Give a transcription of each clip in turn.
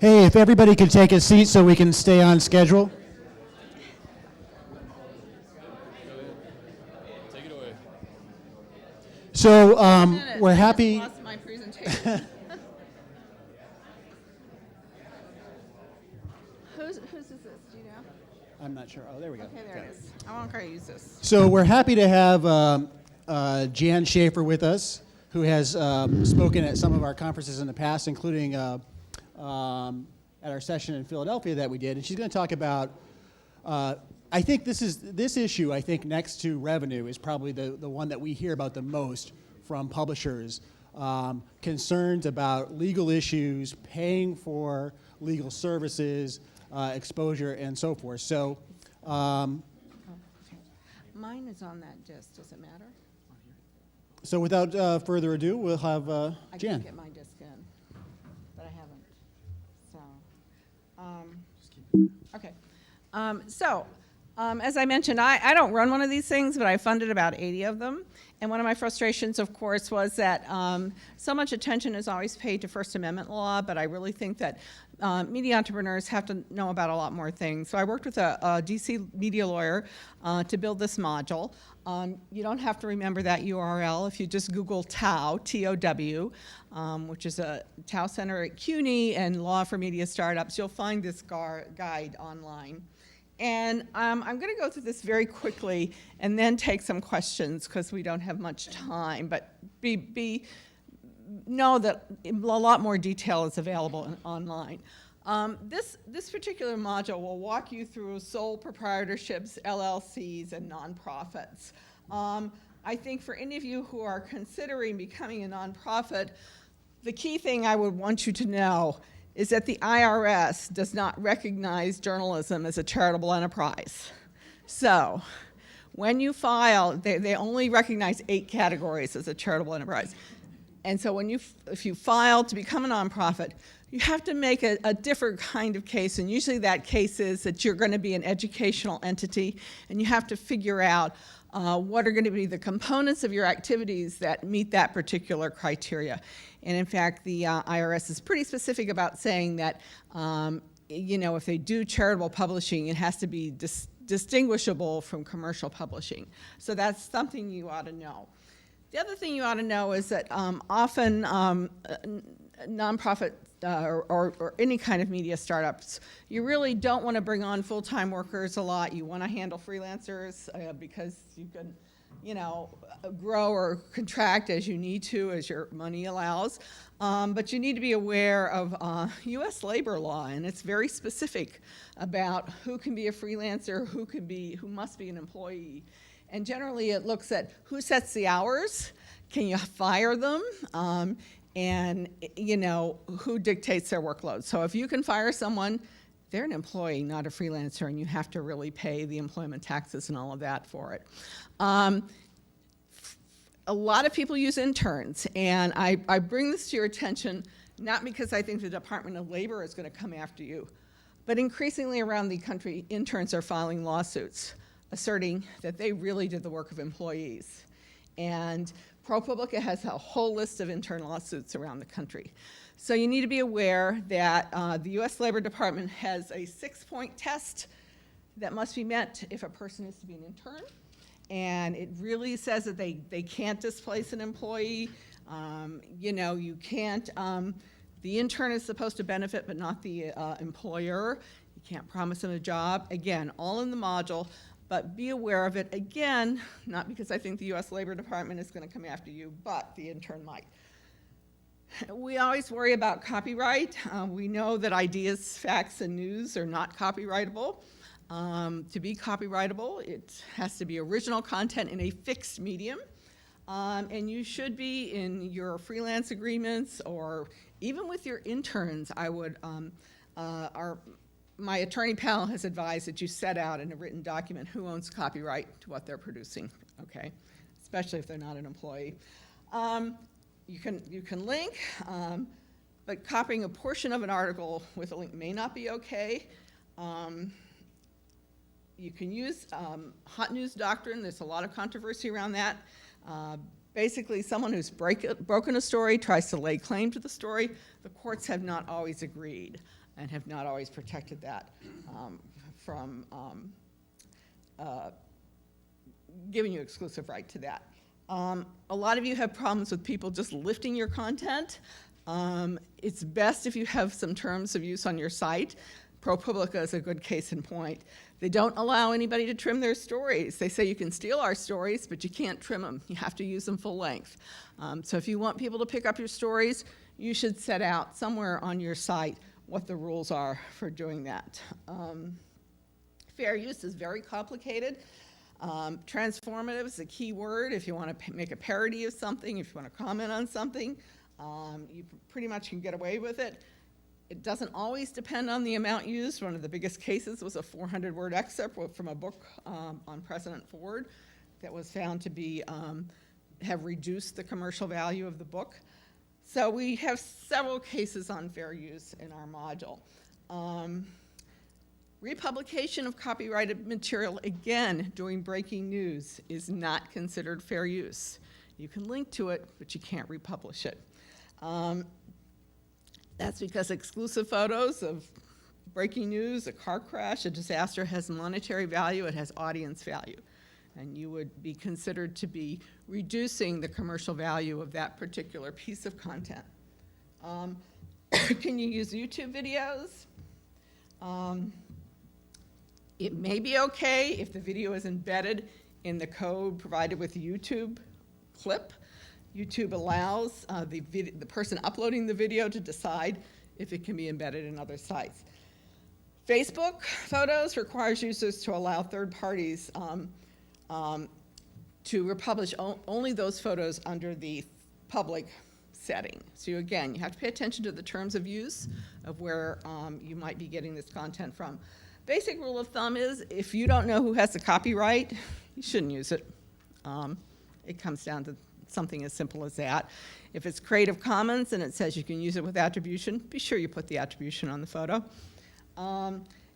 Hey, if everybody could take a seat so we can stay on schedule. Take it away. So we're I happy. just lost my presentation. Whose is this? Do you know? I'm not sure. Oh, there we go. Okay, there it is. I won't try to use this. So we're happy to have Jan Schaffer with us, who has spoken at some of our conferences in the past, including at our session in Philadelphia that we did. And she's going to talk about, I think this issue, I think next to revenue, is probably the one that we hear about the most from publishers. Concerns about legal issues, paying for legal services, exposure, and so forth. So. Mine is on that disc. Does it matter? So without further ado, we'll have I Jan. did get my disc in, but I haven't. So, as I mentioned, I don't run one of these things, but I funded about 80 of them. And one of my frustrations, of course, was that so much attention is always paid to First Amendment law, but I really think that media entrepreneurs have to know about a lot more things. So I worked with a DC media lawyer to build this module. You don't have to remember that URL. If you just Google TOW, T-O-W, which is a TOW Center at CUNY and Law for Media Startups, you'll find this guide online. And I'm going to go through this very quickly and then take some questions because we don't have much time. But know that a lot more detail is available online. This particular module will walk you through sole proprietorships, LLCs, and nonprofits. I think for any of you who are considering becoming a nonprofit, the key thing I would want you to know is that the IRS does not recognize journalism as a charitable enterprise. So when you file, they only recognize 8 categories as a charitable enterprise. And so if you file to become a nonprofit, you have to make a different kind of case, and usually that case is that you're going to be an educational entity, and you have to figure out what are going to be the components of your activities that meet that particular criteria. And in fact, the IRS is pretty specific about saying that, if they do charitable publishing, it has to be distinguishable from commercial publishing. So that's something you ought to know. The other thing you ought to know is that often nonprofit or any kind of media startups, you really don't want to bring on full-time workers a lot. You want to handle freelancers because you can, grow or contract as you need to, as your money allows. But you need to be aware of U.S. labor law, and it's very specific about who can be a freelancer, who must be an employee. And generally, it looks at who sets the hours, can you fire them, and who dictates their workload. So if you can fire someone, they're an employee, not a freelancer, and you have to really pay the employment taxes and all of that for it. A lot of people use interns, and I bring this to your attention not because I think the Department of Labor is going to come after you, but increasingly around the country, interns are filing lawsuits asserting that they really did the work of employees. And ProPublica has a whole list of intern lawsuits around the country. So you need to be aware that the U.S. Labor Department has a 6-point test that must be met if a person is to be an intern. And it really says that they can't displace an employee. You can't, the intern is supposed to benefit, but not the employer. You can't promise them a job. Again, all in the module. But be aware of it, again, not because I think the U.S. Labor Department is going to come after you, but the intern might. We always worry about copyright. We know that ideas, facts, and news are not copyrightable. To be copyrightable, it has to be original content in a fixed medium. And you should be in your freelance agreements or even with your interns, I would, my attorney panel has advised that you set out in a written document who owns copyright to what they're producing, okay? Especially if they're not an employee. You can link, but copying a portion of an article with a link may not be okay. You can use hot news doctrine. There's a lot of controversy around that. Basically, someone who's broken a story tries to lay claim to the story. The courts have not always agreed. and have not always protected that from giving you exclusive right to that. A lot of you have problems with people just lifting your content. It's best if you have some terms of use on your site. ProPublica is a good case in point. They don't allow anybody to trim their stories. They say you can steal our stories, but you can't trim them. You have to use them full length. So if you want people to pick up your stories, you should set out somewhere on your site what the rules are for doing that. Fair use is very complicated. Transformative is a key word. If you want to make a parody of something, if you want to comment on something, you pretty much can get away with it. It doesn't always depend on the amount used. One of the biggest cases was a 400-word excerpt from a book on President Ford that was found to be have reduced the commercial value of the book. So we have several cases on fair use in our module. Republication of copyrighted material, again, doing breaking news, is not considered fair use. You can link to it, but you can't republish it. That's because exclusive photos of breaking news, a car crash, a disaster has monetary value, it has audience value. And you would be considered to be reducing the commercial value of that particular piece of content. Can you use YouTube videos? It may be okay if the video is embedded in the code provided with the YouTube clip. YouTube allows the person uploading the video to decide if it can be embedded in other sites. Facebook photos requires users to allow third parties to republish only those photos under the public setting. So again, you have to pay attention to the terms of use of where you might be getting this content from. Basic rule of thumb is if you don't know who has the copyright, you shouldn't use it. It comes down to something as simple as that. If it's Creative Commons and it says you can use it with attribution, be sure you put the attribution on the photo.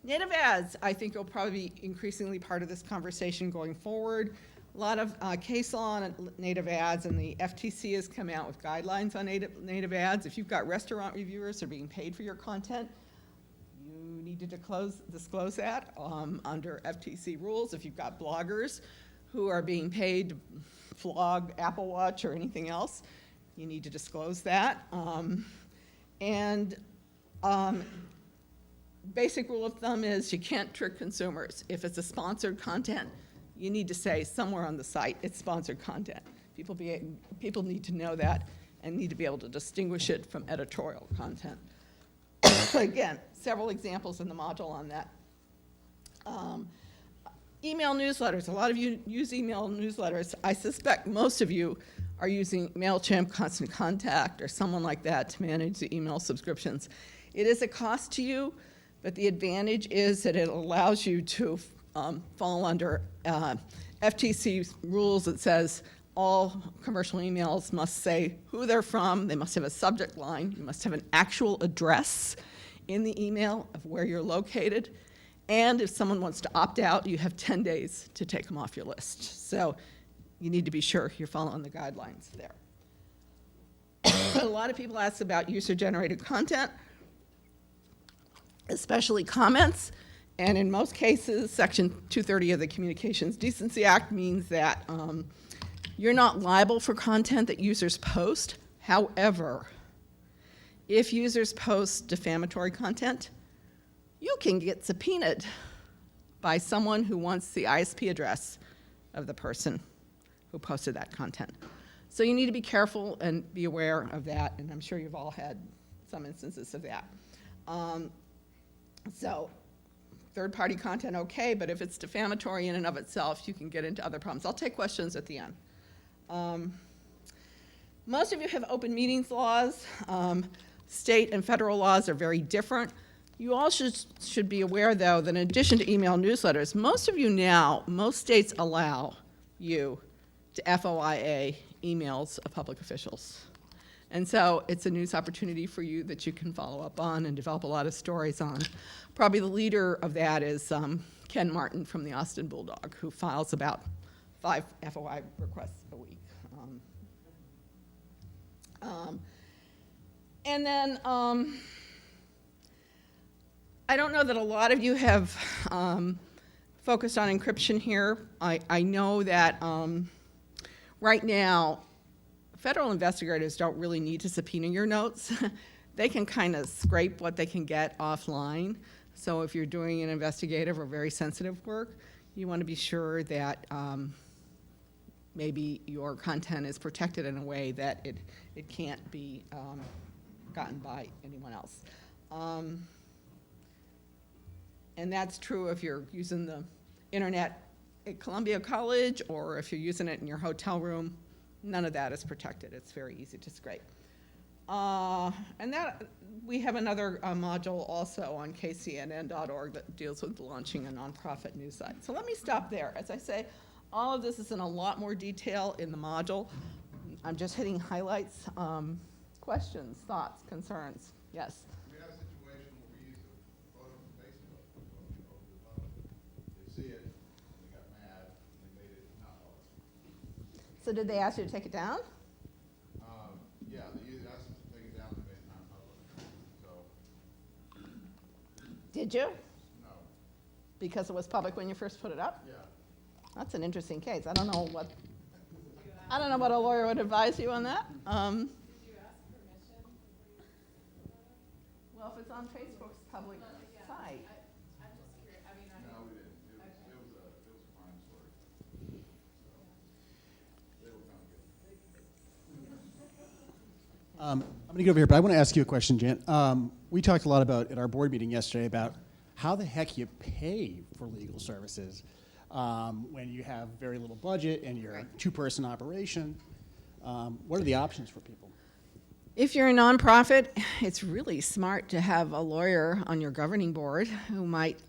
Native ads, I think, will probably be increasingly part of this conversation going forward. A lot of case law on native ads, and the FTC has come out with guidelines on native ads. If you've got restaurant reviewers who are being paid for your content, you need to disclose that under FTC rules. If you've got bloggers who are being paid to vlog Apple Watch or anything else, you need to disclose that. Basic rule of thumb is you can't trick consumers. If it's a sponsored content, you need to say somewhere on the site it's sponsored content. People need to know that and need to be able to distinguish it from editorial content. Again, several examples in the module on that. Email newsletters. A lot of you use email newsletters. I suspect most of you are using MailChimp, Constant Contact, or someone like that to manage the email subscriptions. It is a cost to you, but the advantage is that it allows you to fall under FTC rules that says all commercial emails must say who they're from, they must have a subject line, you must have an actual address in the email of where you're located, and if someone wants to opt out, you have 10 days to take them off your list. So you need to be sure you're following the guidelines there. A lot of people ask about user-generated content, especially comments, and in most cases, Section 230 of the Communications Decency Act means that you're not liable for content that users post. However, if users post defamatory content, you can get subpoenaed by someone who wants the ISP address of the person who posted that content. So you need to be careful and be aware of that, and I'm sure you've all had some instances of that. So third-party content, okay, but if it's defamatory in and of itself, you can get into other problems. I'll take questions at the end. Most of you have open meetings laws. State and federal laws are very different. You all should be aware, though, that in addition to email newsletters, most states allow you to FOIA emails of public officials. And so it's a news opportunity for you that you can follow up on and develop a lot of stories on. Probably the leader of that is Ken Martin from the Austin Bulldog, who files about 5 FOI requests a week. And then I don't know that a lot of you have focused on encryption here. I know that right now, federal investigators don't really need to subpoena your notes. They can kind of scrape what they can get offline. So if you're doing an investigative or very sensitive work, you want to be sure that maybe your content is protected in a way that it can't be gotten by anyone else. And that's true if you're using the internet at Columbia College or if you're using it in your hotel room. None of that is protected. It's very easy to scrape. And that we have another module also on kcnn.org that deals with launching a nonprofit news site. So let me stop there. As I say, all of this is in a lot more detail in the module. I'm just hitting highlights. Questions, thoughts, concerns? Yes? We had a situation where we used a photo from Facebook. They see it, and they got mad, and they made it not ours. So did they ask you to take it down? Yeah, they asked us to take it down and made it non-public. So, Did you? no. Because it was public when you first put it up? Yeah. That's an interesting case. I don't know what a lawyer would advise you on that. Did you ask permission? Well, if it's on Facebook's public Yeah, site. I'm just curious. I mean, No, we didn't. It was a crime story. So, they were kind of good. I'm going to go over here, but I want to ask you a question, Jan. We talked a lot about at our board meeting yesterday about how the heck you pay for legal services when you have very little budget and you're a two-person operation. What are the options for people? If you're a nonprofit, it's really smart to have a lawyer on your governing board who might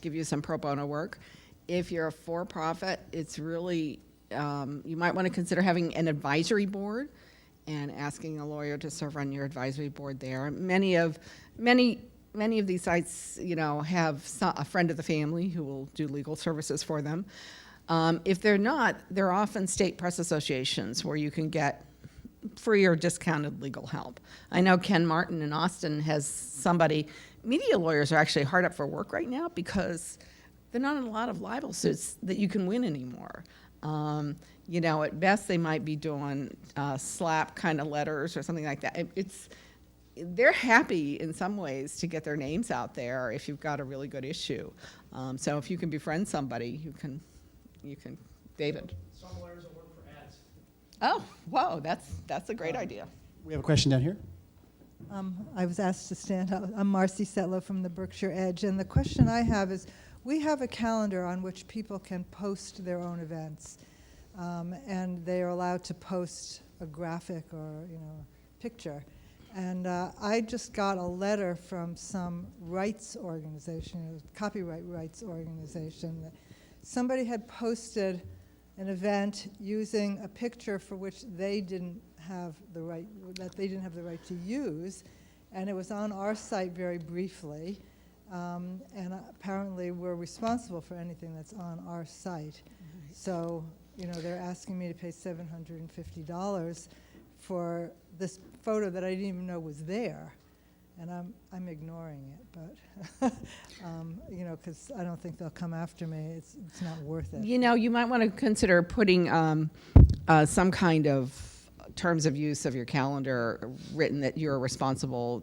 give you some pro bono work. If you're a for-profit, it's really, you might want to consider having an advisory board and asking a lawyer to serve on your advisory board there. Many of these sites, have a friend of the family who will do legal services for them. If they're not, there are often state press associations where you can get free or discounted legal help. I know Ken Martin in Austin has somebody. Media lawyers are actually hard up for work right now because there are not a lot of libel suits that you can win anymore. At best they might be doing slap kind of letters or something like that. They're happy in some ways to get their names out there if you've got a really good issue. So if you can befriend somebody, you can, David. Some lawyers will work for ads. Oh, whoa, that's a great idea. We have a question down here. I was asked to stand up. I'm Marcy Setlow from the Berkshire Edge, and the question I have is, we have a calendar on which people can post their own events, and they are allowed to post a graphic or picture. And I just got a letter from some rights organization, copyright rights organization, that somebody had posted an event using a picture for which they didn't have the right, to use, and it was on our site very briefly, and apparently we're responsible for anything that's on our site. Right. So, they're asking me to pay $750 for this photo that I didn't even know was there, and I'm ignoring it, but because I don't think they'll come after me. It's not worth it. You might want to consider putting some kind of terms of use of your calendar written that you're responsible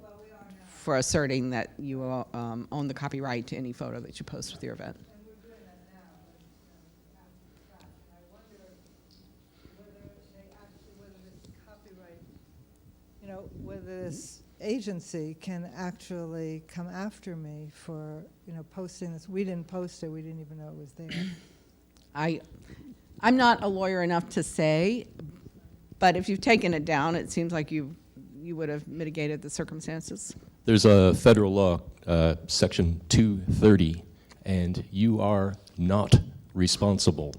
for asserting that you own the copyright to any photo that you post with your event. And we're doing that now, but after the fact, and I wonder whether this agency can actually come after me for posting this. We didn't post it. We didn't even know it was there. I'm not a lawyer enough to say, but if you've taken it down, it seems like you would have mitigated the circumstances. There's a federal law, Section 230, and you are not responsible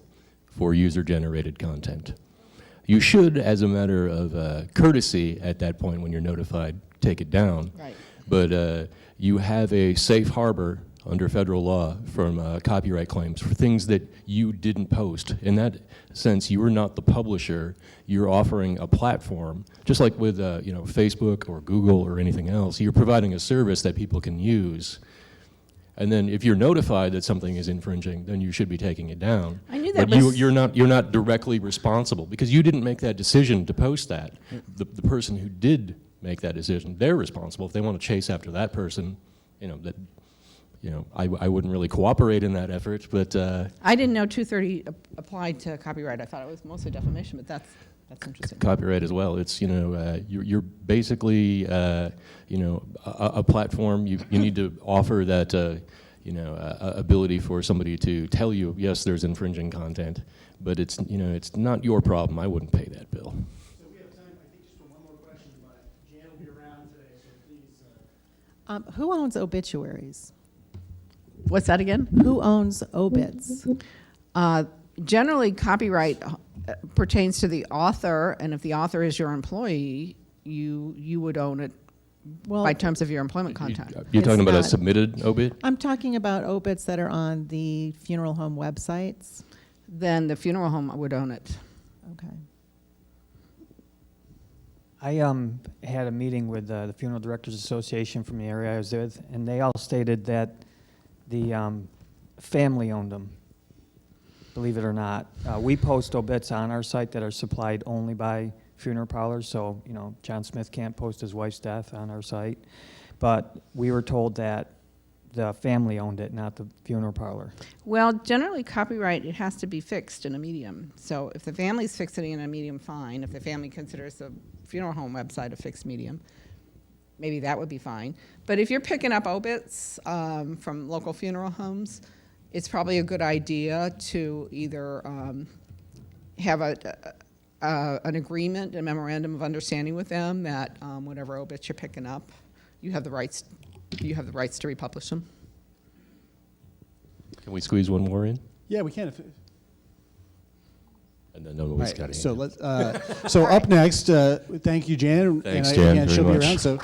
for user-generated content. You should, as a matter of courtesy at that point when you're notified, take it down. Right. But you have a safe harbor under federal law from copyright claims for things that you didn't post. In that sense, you are not the publisher. You're offering a platform, just like with Facebook or Google or anything else. You're providing a service that people can use. And then if you're notified that something is infringing, then you should be taking it down. I knew that But was- you're not directly responsible because you didn't make that decision to post that. The person who did make that decision, they're responsible. If they want to chase after that person, I wouldn't really cooperate in that effort, but I didn't know 230 applied to copyright. I thought it was mostly defamation, but that's interesting. copyright as well. It's you're basically a platform. You need to offer that ability for somebody to tell you, yes, there's infringing content, but it's not your problem. I wouldn't pay that bill. So we have time, I think, just for one more question, but Jan will be around today, so please. Who owns obituaries? What's that again? Who owns obits? Generally, copyright pertains to the author, and if the author is your employee, you would own it Well, by terms of your employment contract. You're talking It's about a not- submitted obit? I'm talking about obits that are on the funeral home websites. Then the funeral home would own it. Okay. I had a meeting with the Funeral Directors Association from the area I was with, and they all stated that the family owned them, believe it or not. We post obits on our site that are supplied only by funeral parlors, so, John Smith can't post his wife's death on our site. But we were told that the family owned it, not the funeral parlor. Well, generally, copyright, it has to be fixed in a medium. So if the family's fixing it in a medium, fine. If the family considers the funeral home website a fixed medium, maybe that would be fine. But if you're picking up obits from local funeral homes, it's probably a good idea to either have an agreement, a memorandum of understanding with them that whatever obits you're picking up, you have the rights to republish them. Can we squeeze one more in? Yeah, we can. And then nobody's All got right, a so hand. let's. So up next, thank you, Jan. Thanks, and Jan, again, very she'll much. be around. So,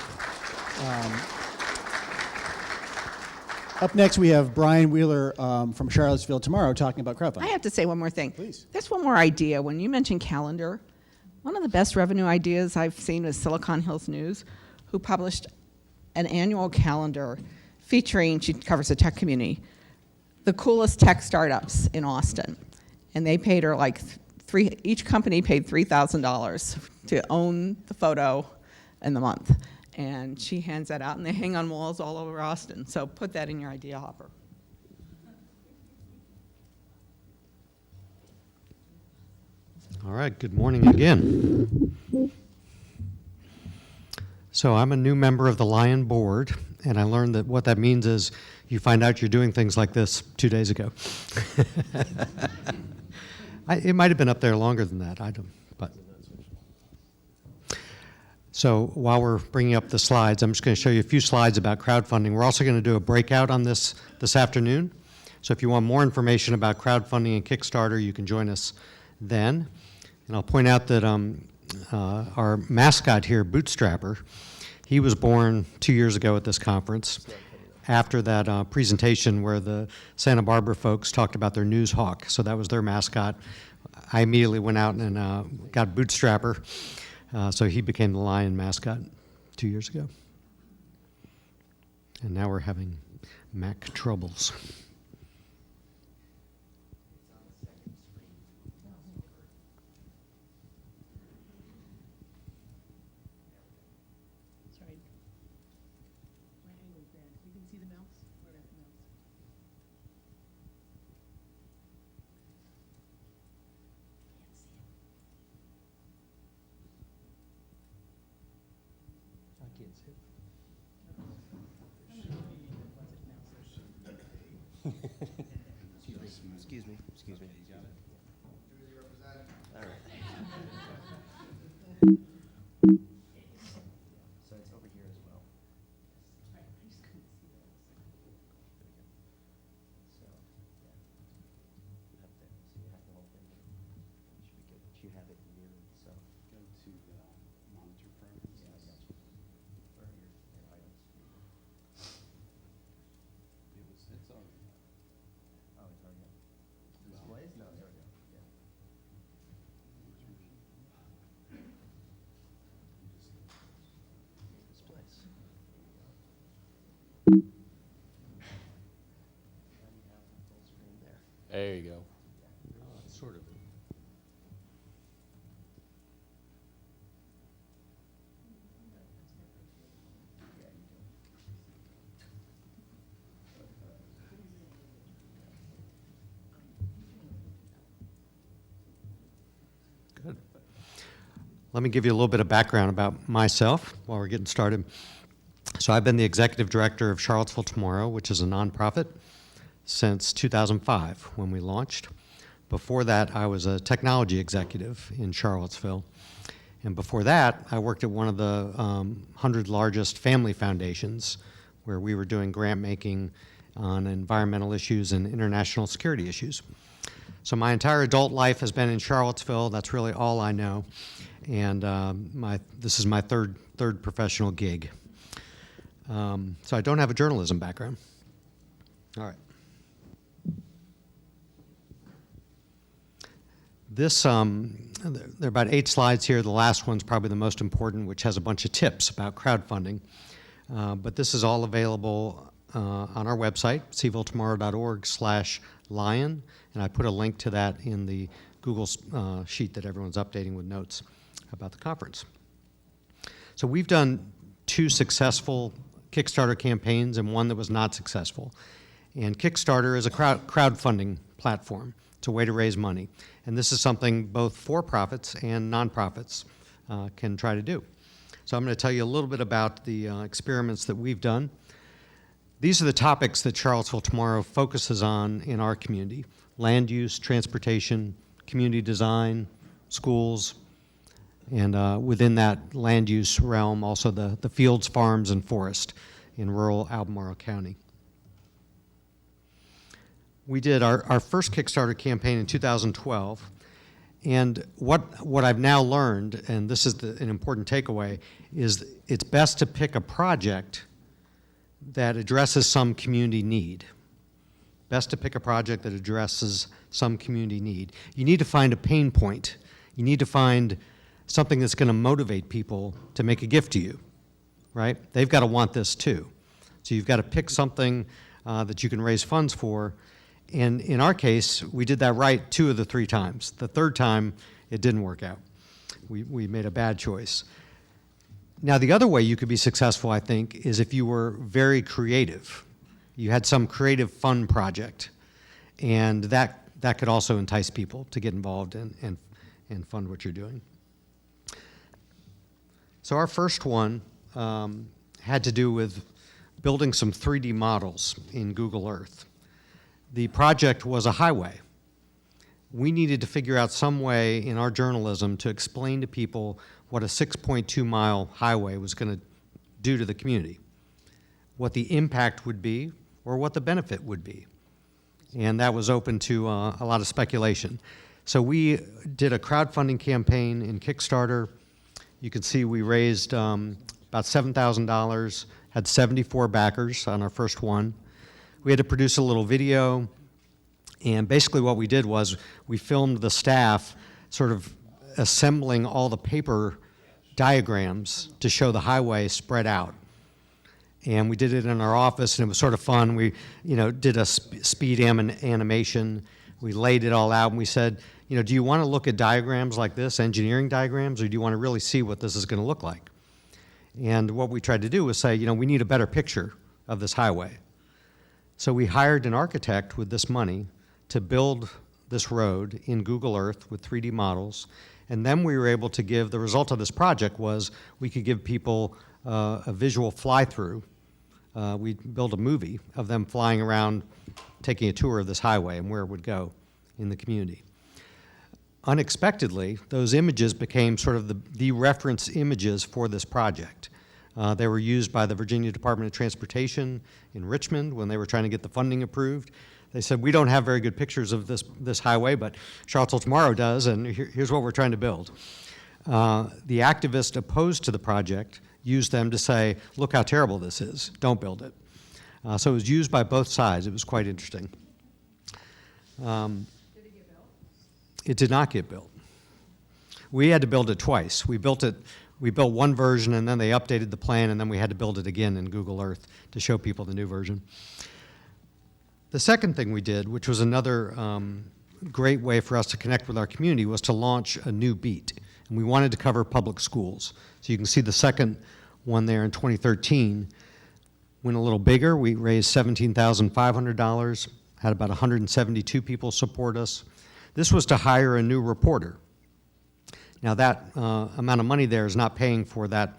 up next, we have Brian Wheeler from Charlottesville tomorrow talking about crowdfunding. I have to say one more thing. Please. There's one more idea. When you mentioned calendar, one of the best revenue ideas I've seen is Silicon Hills News, who published an annual calendar featuring, she covers the tech community, the coolest tech startups in Austin. And they paid her like each company paid $3,000 to own the photo in the month. And she hands that out, and they hang on walls all over Austin. So put that in your idea hopper. All right, good morning again. So I'm a new member of the Lion Board, and I learned that what that means is you find out you're doing things like this 2 days ago. It might have been up there longer than that, but. So while we're bringing up the slides, I'm just going to show you a few slides about crowdfunding. We're also going to do a breakout on this afternoon. So if you want more information about crowdfunding and Kickstarter, you can join us then. And I'll point out that our mascot here, Bootstrapper, he was born 2 years ago at this conference after that presentation where the Santa Barbara folks talked about their news hawk. So that was their mascot. I immediately went out and got Bootstrapper. So he became the Lion mascot 2 years ago. And now we're having Mac troubles. Excuse me. All right. So it's over here as well. So, yeah. Up there. So you have the whole thing. You should be good. You have it mirrored, so. Go to the monitor programs. Yeah, I got you. Where are your items? It's already. Oh, it's already up. Displays? No. let me give you a little bit of background about myself while we're getting started. So I've been the executive director of Charlottesville Tomorrow, which is a nonprofit, since 2005 when we launched. Before that, I was a technology executive in Charlottesville. And before that, I worked at one of the 100 largest family foundations where we were doing grant making on environmental issues and international security issues. So my entire adult life has been in Charlottesville. That's really all I know. And this is my third professional gig. So I don't have a journalism background. All right. This, there are about 8 slides here. The last one's probably the most important, which has a bunch of tips about crowdfunding. But this is all available on our website, cvilletomorrow.org/lion, and I put a link to that in the Google sheet that everyone's updating with notes about the conference. So we've done 2 successful Kickstarter campaigns and 1 that was not successful. And Kickstarter is a crowdfunding platform. It's a way to raise money. And this is something both for-profits and nonprofits can try to do. So I'm going to tell you a little bit about the experiments that we've done. These are the topics that Charlottesville Tomorrow focuses on in our community: land use, transportation, community design, schools, and within that land use realm, also the fields, farms, and forest in rural Albemarle County. We did our first Kickstarter campaign in 2012, and what I've now learned, and this is an important takeaway, is it's best to pick a project that addresses some community need. Best to pick a project that addresses some community need. You need to find a pain point. You need to find something that's going to motivate people to make a gift to you, right? They've got to want this too. So you've got to pick something that you can raise funds for. And in our case, we did that right 2 of the 3 times. The 3rd time, it didn't work out. We made a bad choice. Now, the other way you could be successful, I think, is if you were very creative. You had some creative fun project, and that could also entice people to get involved and fund what you're doing. So our first one had to do with building some 3D models in Google Earth. The project was a highway. We needed to figure out some way in our journalism to explain to people what a 6.2-mile highway was going to do to the community, what the impact would be, or what the benefit would be. And that was open to a lot of speculation. So we did a crowdfunding campaign in Kickstarter. You can see we raised about $7,000, had 74 backers on our first one. We had to produce a little video, and basically what we did was we filmed the staff sort of assembling all the paper diagrams to show the highway spread out. And we did it in our office, and it was sort of fun. We, did a speed animation. We laid it all out, and we said, do you want to look at diagrams like this, engineering diagrams, or do you want to really see what this is going to look like? And what we tried to do was say, we need a better picture of this highway. So we hired an architect with this money to build this road in Google Earth with 3D models. And then we were able to give, the result of this project was we could give people a visual fly-through. We built a movie of them flying around, taking a tour of this highway and where it would go in the community. Unexpectedly, those images became sort of the reference images for this project. They were used by the Virginia Department of Transportation in Richmond when they were trying to get the funding approved. They said, we don't have very good pictures of this highway, but Charlottesville Tomorrow does, and here's what we're trying to build. The activists opposed to the project used them to say, look how terrible this is, don't build it. So it was used by both sides. It was quite interesting. Did it get built? It did not get built. We had to build it twice. We built one version, and then they updated the plan, and then we had to build it again in Google Earth to show people the new version. The second thing we did, which was another great way for us to connect with our community, was to launch a new beat. And we wanted to cover public schools. So you can see the second one there in 2013 went a little bigger. We raised $17,500, had about 172 people support us. This was to hire a new reporter. Now that amount of money there is not paying for that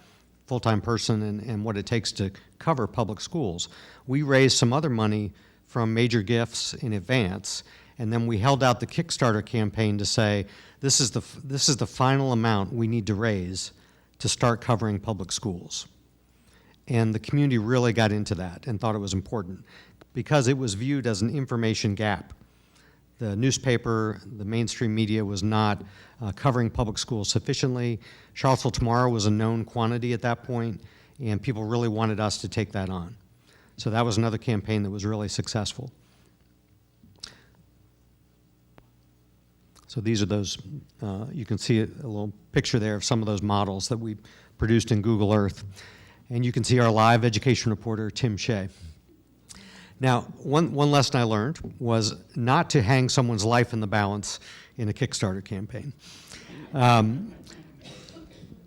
full-time person and what it takes to cover public schools. We raised some other money from major gifts in advance, and then we held out the Kickstarter campaign to say, this is the final amount we need to raise to start covering public schools. And the community really got into that and thought it was important because it was viewed as an information gap. The newspaper, the mainstream media was not covering public schools sufficiently. Charlottesville Tomorrow was a known quantity at that point, and people really wanted us to take that on. So that was another campaign that was really successful. So these are those, you can see a little picture there of some of those models that we produced in Google Earth. And you can see our live education reporter, Tim Shea. Now, one lesson I learned was not to hang someone's life in the balance in a Kickstarter campaign.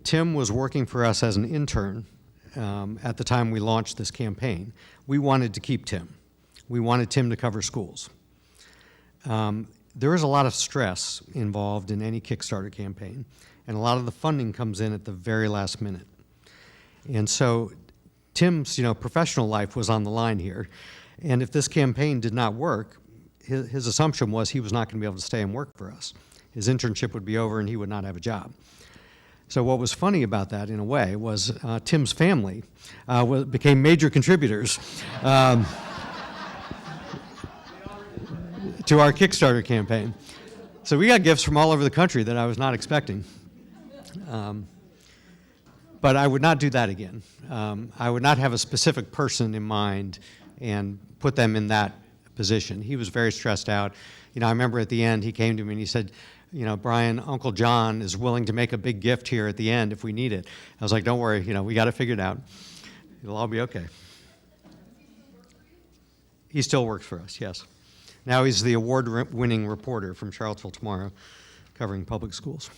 Tim was working for us as an intern at the time we launched this campaign. We wanted to keep Tim. We wanted Tim to cover schools. There is a lot of stress involved in any Kickstarter campaign, and a lot of the funding comes in at the very last minute. And so Tim's professional life was on the line here. And if this campaign did not work, his assumption was he was not going to be able to stay and work for us. His internship would be over and he would not have a job. So what was funny about that, in a way, was Tim's family became major contributors to our Kickstarter campaign. So we got gifts from all over the country that I was not expecting. But I would not do that again. I would not have a specific person in mind and put them in that position. He was very stressed out. I remember at the end he came to me and he said, Brian, Uncle John is willing to make a big gift here at the end if we need it. I was like, don't worry, we got it figured out. It'll all be okay. He still works for us, yes. Now he's the award-winning reporter from Charlottesville Tomorrow, covering public schools.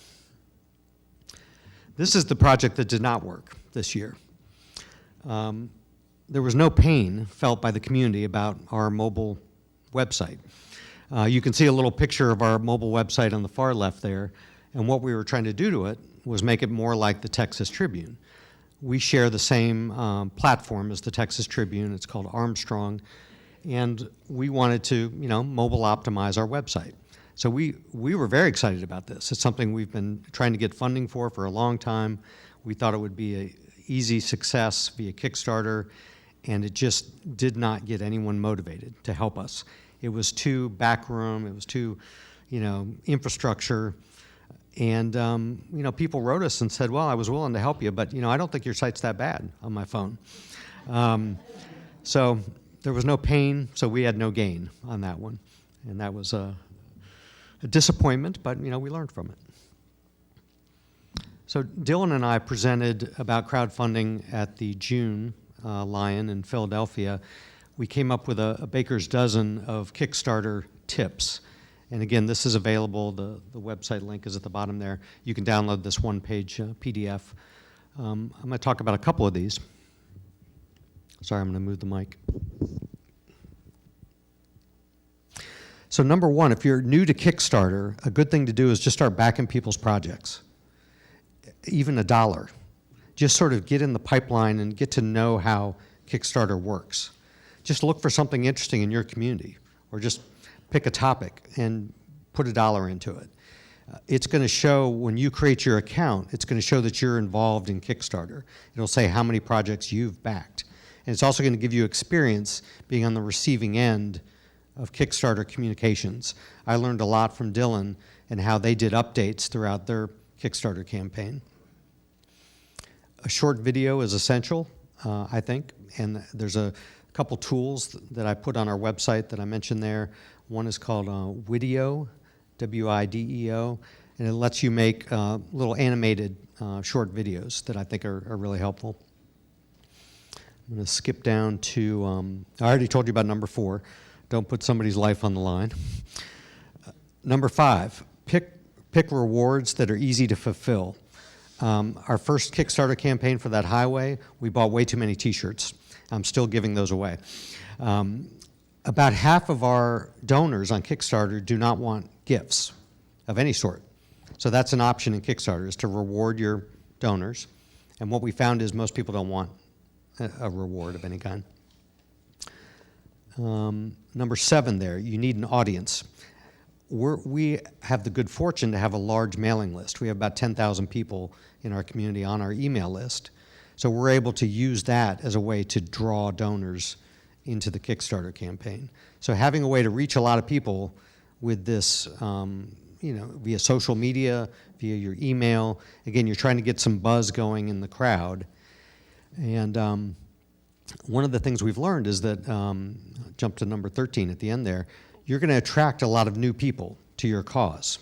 This is the project that did not work this year. There was no pain felt by the community about our mobile website. You can see a little picture of our mobile website on the far left there, and what we were trying to do to it was make it more like the Texas Tribune. We share the same platform as the Texas Tribune. It's called Armstrong, and we wanted to, mobile optimize our website. So we were very excited about this. It's something we've been trying to get funding for a long time. We thought it would be an easy success via Kickstarter, and it just did not get anyone motivated to help us. It was too backroom, it was too, infrastructure. And, people wrote us and said, well, I was willing to help you, but, I don't think your site's that bad on my phone. So there was no pain, so we had no gain on that one. And that was a disappointment, but, we learned from it. So Dylan and I presented about crowdfunding at the June Lion in Philadelphia. We came up with a baker's dozen of Kickstarter tips. And again, this is available. The website link is at the bottom there. You can download this one-page PDF. I'm going to talk about a couple of these. Sorry, I'm going to move the mic. So number one, if you're new to Kickstarter, a good thing to do is just start backing people's projects. Even $1. Just sort of get in the pipeline and get to know how Kickstarter works. Just look for something interesting in your community, or just pick a topic and put $1 into it. It's going to show, when you create your account, it's going to show that you're involved in Kickstarter. It'll say how many projects you've backed. And it's also going to give you experience being on the receiving end of Kickstarter communications. I learned a lot from Dylan and how they did updates throughout their Kickstarter campaign. A short video is essential, I think, and there's a couple tools that I put on our website that I mentioned there. One is called Wideo, W-I-D-E-O, and it lets you make little animated short videos that I think are really helpful. I'm going to skip down to, I already told you about number 4. Don't put somebody's life on the line. Number 5, pick rewards that are easy to fulfill. Our first Kickstarter campaign for that highway, we bought way too many T-shirts. I'm still giving those away. About half of our donors on Kickstarter do not want gifts of any sort. So that's an option in Kickstarter, is to reward your donors. And what we found is most people don't want a reward of any kind. Number 7 there, you need an audience. We have the good fortune to have a large mailing list. We have about 10,000 people in our community on our email list. So we're able to use that as a way to draw donors into the Kickstarter campaign. So having a way to reach a lot of people with this, via social media, via your email. Again, you're trying to get some buzz going in the crowd. And one of the things we've learned is that, jump to number 13 at the end there, you're going to attract a lot of new people to your cause.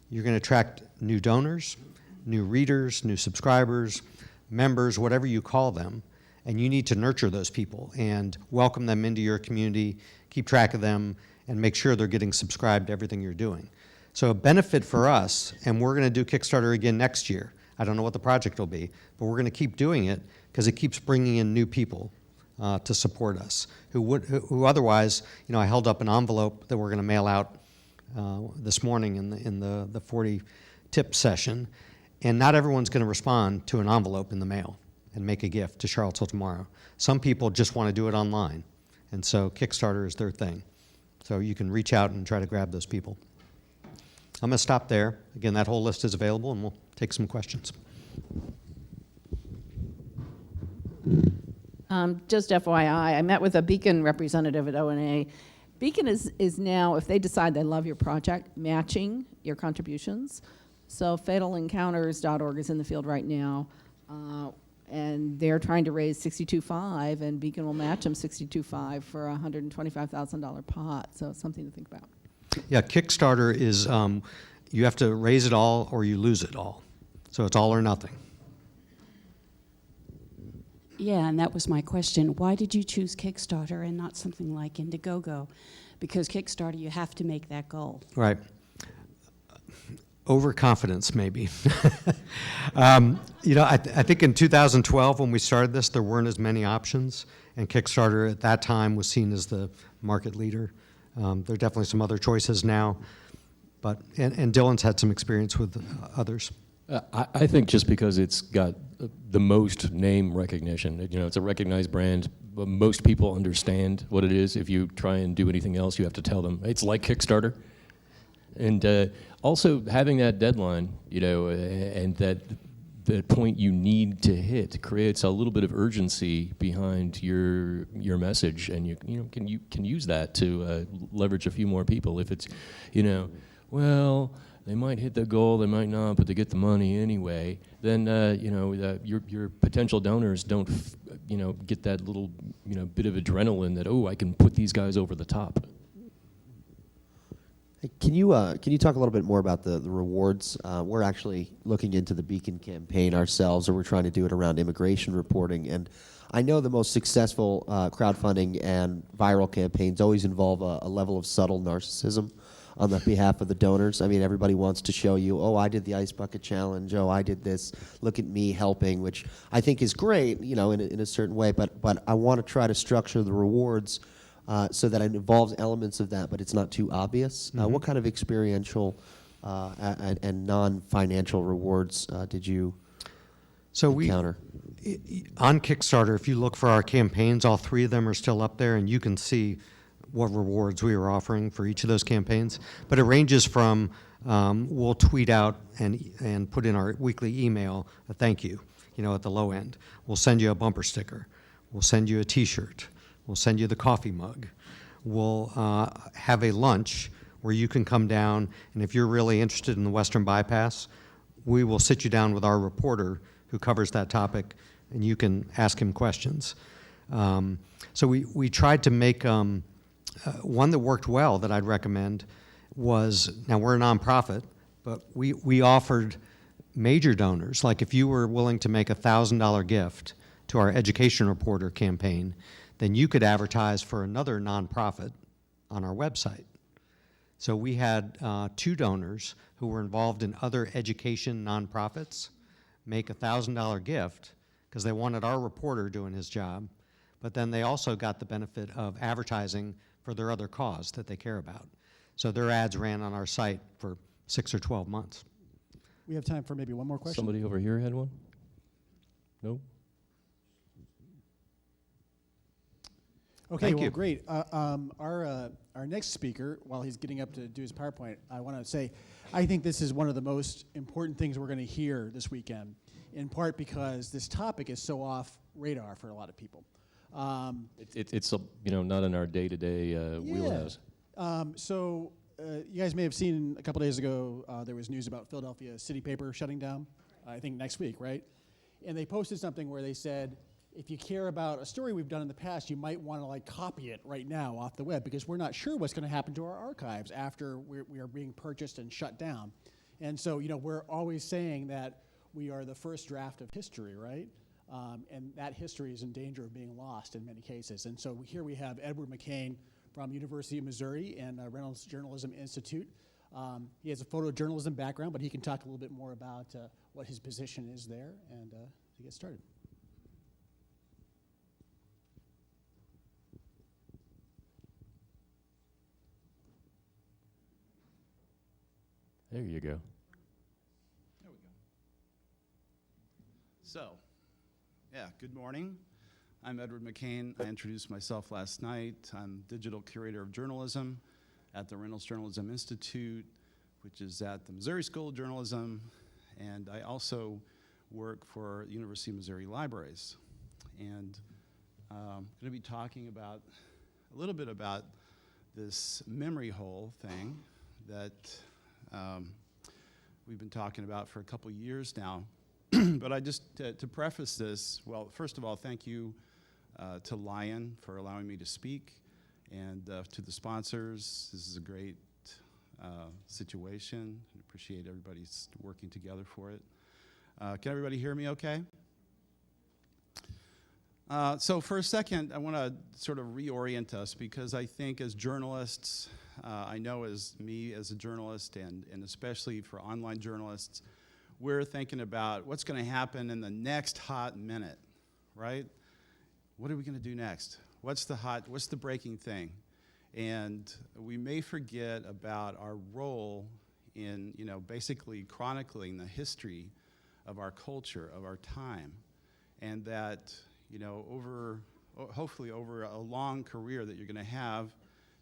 You're going to attract new donors, new readers, new subscribers, members, whatever you call them, and you need to nurture those people and welcome them into your community, keep track of them, and make sure they're getting subscribed to everything you're doing. So a benefit for us, and we're going to do Kickstarter again next year. I don't know what the project will be, but we're going to keep doing it because it keeps bringing in new people to support us who otherwise, I held up an envelope that we're going to mail out this morning in the 40 tip session, and not everyone's going to respond to an envelope in the mail and make a gift to Charlottesville Tomorrow. Some people just want to do it online, and so Kickstarter is their thing. So you can reach out and try to grab those people. I'm going to stop there. Again, that whole list is available, and we'll take some questions. Just FYI, I met with a Beacon representative at ONA. Beacon is now, if they decide they love your project, matching your contributions. So fatalencounters.org is in the field right now, and they're trying to raise $62,500, and Beacon will match them $62,500 for a $125,000 pot. So it's something to think about. Yeah, Kickstarter is, you have to raise it all or you lose it all. So it's all or nothing. Yeah, and that was my question. Why did you choose Kickstarter and not something like Indiegogo? Because Kickstarter, you have to make that goal. Right. Overconfidence, maybe. I think in 2012, when we started this, there weren't as many options, and Kickstarter at that time was seen as the market leader. There are definitely some other choices now, but and Dylan's had some experience with others. I think just because it's got the most name recognition, it's a recognized brand, but most people understand what it is. If you try and do anything else, you have to tell them it's like Kickstarter. And also having that deadline, and that point you need to hit creates a little bit of urgency behind your message, and you can use that to leverage a few more people. If it's, well, they might hit the goal, they might not, but they get the money anyway. Then your potential donors don't get that little bit of adrenaline that, oh, I can put these guys over the top. Hey, can you talk a little bit more about the rewards? We're actually looking into the Beacon campaign ourselves, or we're trying to do it around immigration reporting. And I know the most successful crowdfunding and viral campaigns always involve a level of subtle narcissism on the behalf of the donors. I mean, everybody wants to show you, oh, I did the Ice Bucket Challenge, oh, I did this, look at me helping, which I think is great, in a certain way, but I want to try to structure the rewards so that it involves elements of that, but it's not too obvious. Mm-hmm. What kind of experiential and non-financial rewards did you encounter? On Kickstarter, if you look for our campaigns, all 3 of them are still up there, and you can see what rewards we were offering for each of those campaigns. But it ranges from, we'll tweet out and put in our weekly email a thank you, at the low end. We'll send you a bumper sticker. We'll send you a T-shirt. We'll send you the coffee mug. We'll have a lunch where you can come down, and if you're really interested in the Western Bypass, we will sit you down with our reporter who covers that topic, and you can ask him questions. So we tried to make one that worked well that I'd recommend was, now we're a nonprofit, but we offered major donors, like if you were willing to make a $1,000 gift to our education reporter campaign, then you could advertise for another nonprofit on our website. So we had 2 donors who were involved in other education nonprofits make a $1,000 gift because they wanted our reporter doing his job, but then they also got the benefit of advertising for their other cause that they care about. So their ads ran on our site for 6 or 12 months. We have time for maybe one more question. Somebody over here had one? No? Okay, Thank well, you. great. Our next speaker, while he's getting up to do his PowerPoint, I want to say, I think this is one of the most important things we're going to hear this weekend, in part because this topic is so off radar for a lot of people. It's not in our day-to-day wheelhouse. You guys may have seen a couple days ago, there was news about Philadelphia City Paper shutting down, I think next week, right? And they posted something where they said, if you care about a story we've done in the past, you might want to copy it right now off the web because we're not sure what's going to happen to our archives after we are being purchased and shut down. And so, we're always saying that we are the first draft of history, right? And that history is in danger of being lost in many cases. And so here we have Edward McCain from University of Missouri and Reynolds Journalism Institute. He has a photojournalism background, but he can talk a little bit more about what his position is there and to get started. There you go. There we go. So, good morning. I'm Edward McCain. I introduced myself last night. I'm digital curator of journalism at the Reynolds Journalism Institute, which is at the Missouri School of Journalism, and I also work for University of Missouri Libraries. And I'm going to be talking about a little bit about this memory hole thing that we've been talking about for a couple years now. But I just, to preface this, well, first of all, thank you to Lion for allowing me to speak, and to the sponsors. This is a great situation. I appreciate everybody's working together for it. Can everybody hear me okay? So for a second, I want to sort of reorient us, because I think as journalists, I know as me as a journalist, and especially for online journalists, we're thinking about what's going to happen in the next hot minute, right? What are we going to do next? What's the breaking thing? And we may forget about our role in, basically chronicling the history of our culture, of our time, and that, hopefully over a long career that you're going to have,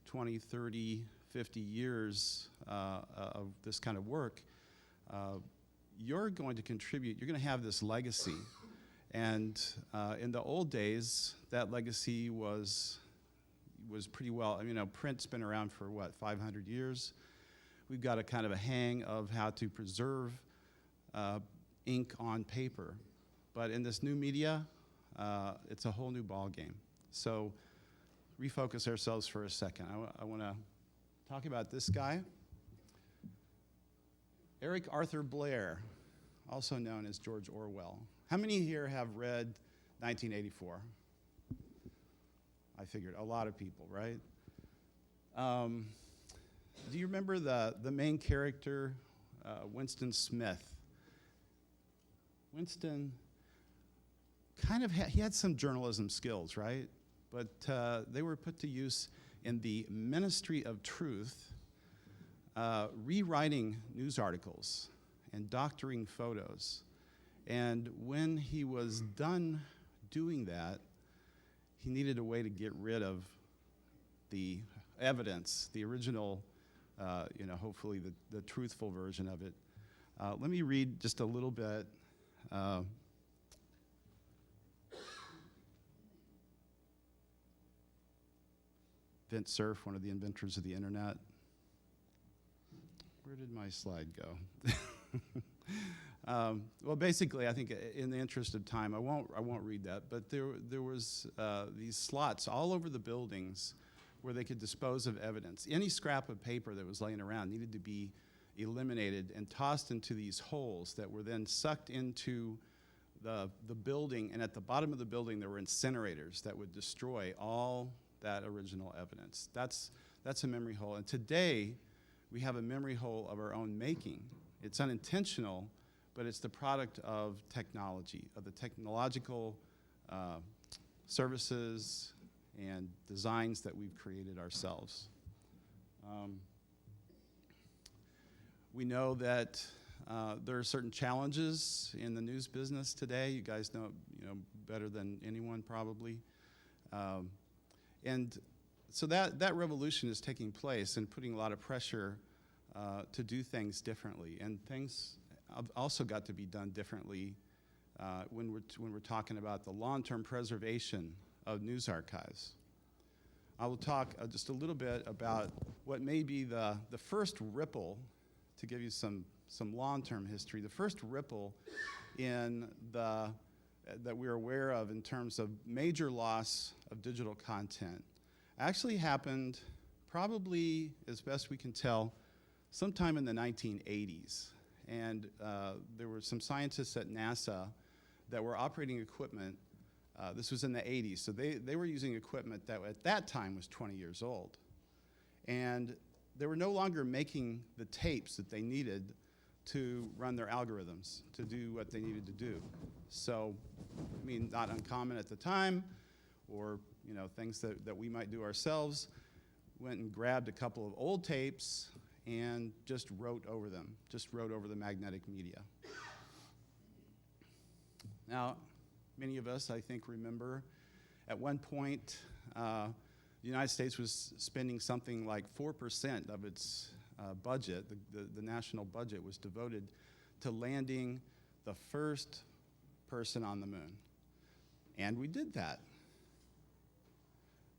20, 30, 50 years of this kind of work, you're going to contribute, you're going to have this legacy. And in the old days, that legacy was pretty well, print's been around for 500 years. We've got a kind of a hang of how to preserve ink on paper. But in this new media, it's a whole new ballgame. So refocus ourselves for a second. I want to talk about this guy. Eric Arthur Blair, also known as George Orwell. How many here have read 1984? I figured a lot of people, right? Do you remember the main character, Winston Smith? Winston he had some journalism skills, right? But they were put to use in the Ministry of Truth, rewriting news articles and doctoring photos. And when he was done doing that, he needed a way to get rid of the evidence, the original, hopefully the truthful version of it. Let me read just a little bit. Vint Cerf, one of the inventors of the internet. Where did my slide go? Well, basically, I think in the interest of time, I won't read that. But there was these slots all over the buildings where they could dispose of evidence. Any scrap of paper that was laying around needed to be eliminated and tossed into these holes that were then sucked into the building. And at the bottom of the building, there were incinerators that would destroy all that original evidence. That's a memory hole. And today, we have a memory hole of our own making. It's unintentional, but it's the product of technology, of the technological services and designs that we've created ourselves. We know that There are certain challenges in the news business today. You guys know, better than anyone probably. And so that revolution is taking place and putting a lot of pressure to do things differently. And things have also got to be done differently when we're talking about the long-term preservation of news archives. I will talk just a little bit about what may be the first ripple, to give you some long-term history, the first ripple in that we're aware of in terms of major loss of digital content actually happened probably, as best we can tell, sometime in the 1980s. And there were some scientists at NASA that were operating equipment. This was in the 80s, so they were using equipment that at that time was 20 years old. And they were no longer making the tapes that they needed to run their algorithms, to do what they needed to do. So, I mean, not uncommon at the time, or things that we might do ourselves, went and grabbed a couple of old tapes and just wrote over them, just wrote over the magnetic media. Now, many of us, I think, remember at one point the United States was spending something like 4% of its budget, the national budget was devoted to landing the first person on the moon. And we did that.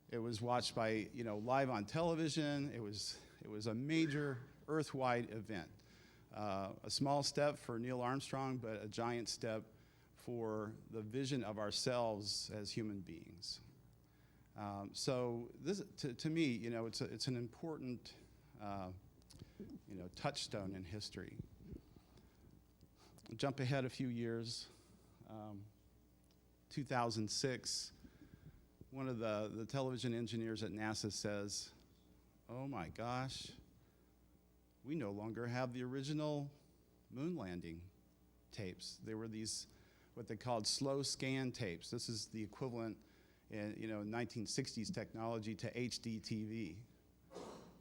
It was watched by, live on television. It was a major Earth-wide event. A small step for Neil Armstrong, but a giant step for the vision of ourselves as human beings. So this, to me, it's an important, touchstone in history. I'll jump ahead a few years. 2006, one of the television engineers at NASA says, "Oh my gosh, we no longer have the original moon landing tapes." They were these, what they called slow scan tapes. This is the equivalent in 1960s technology to HD TV.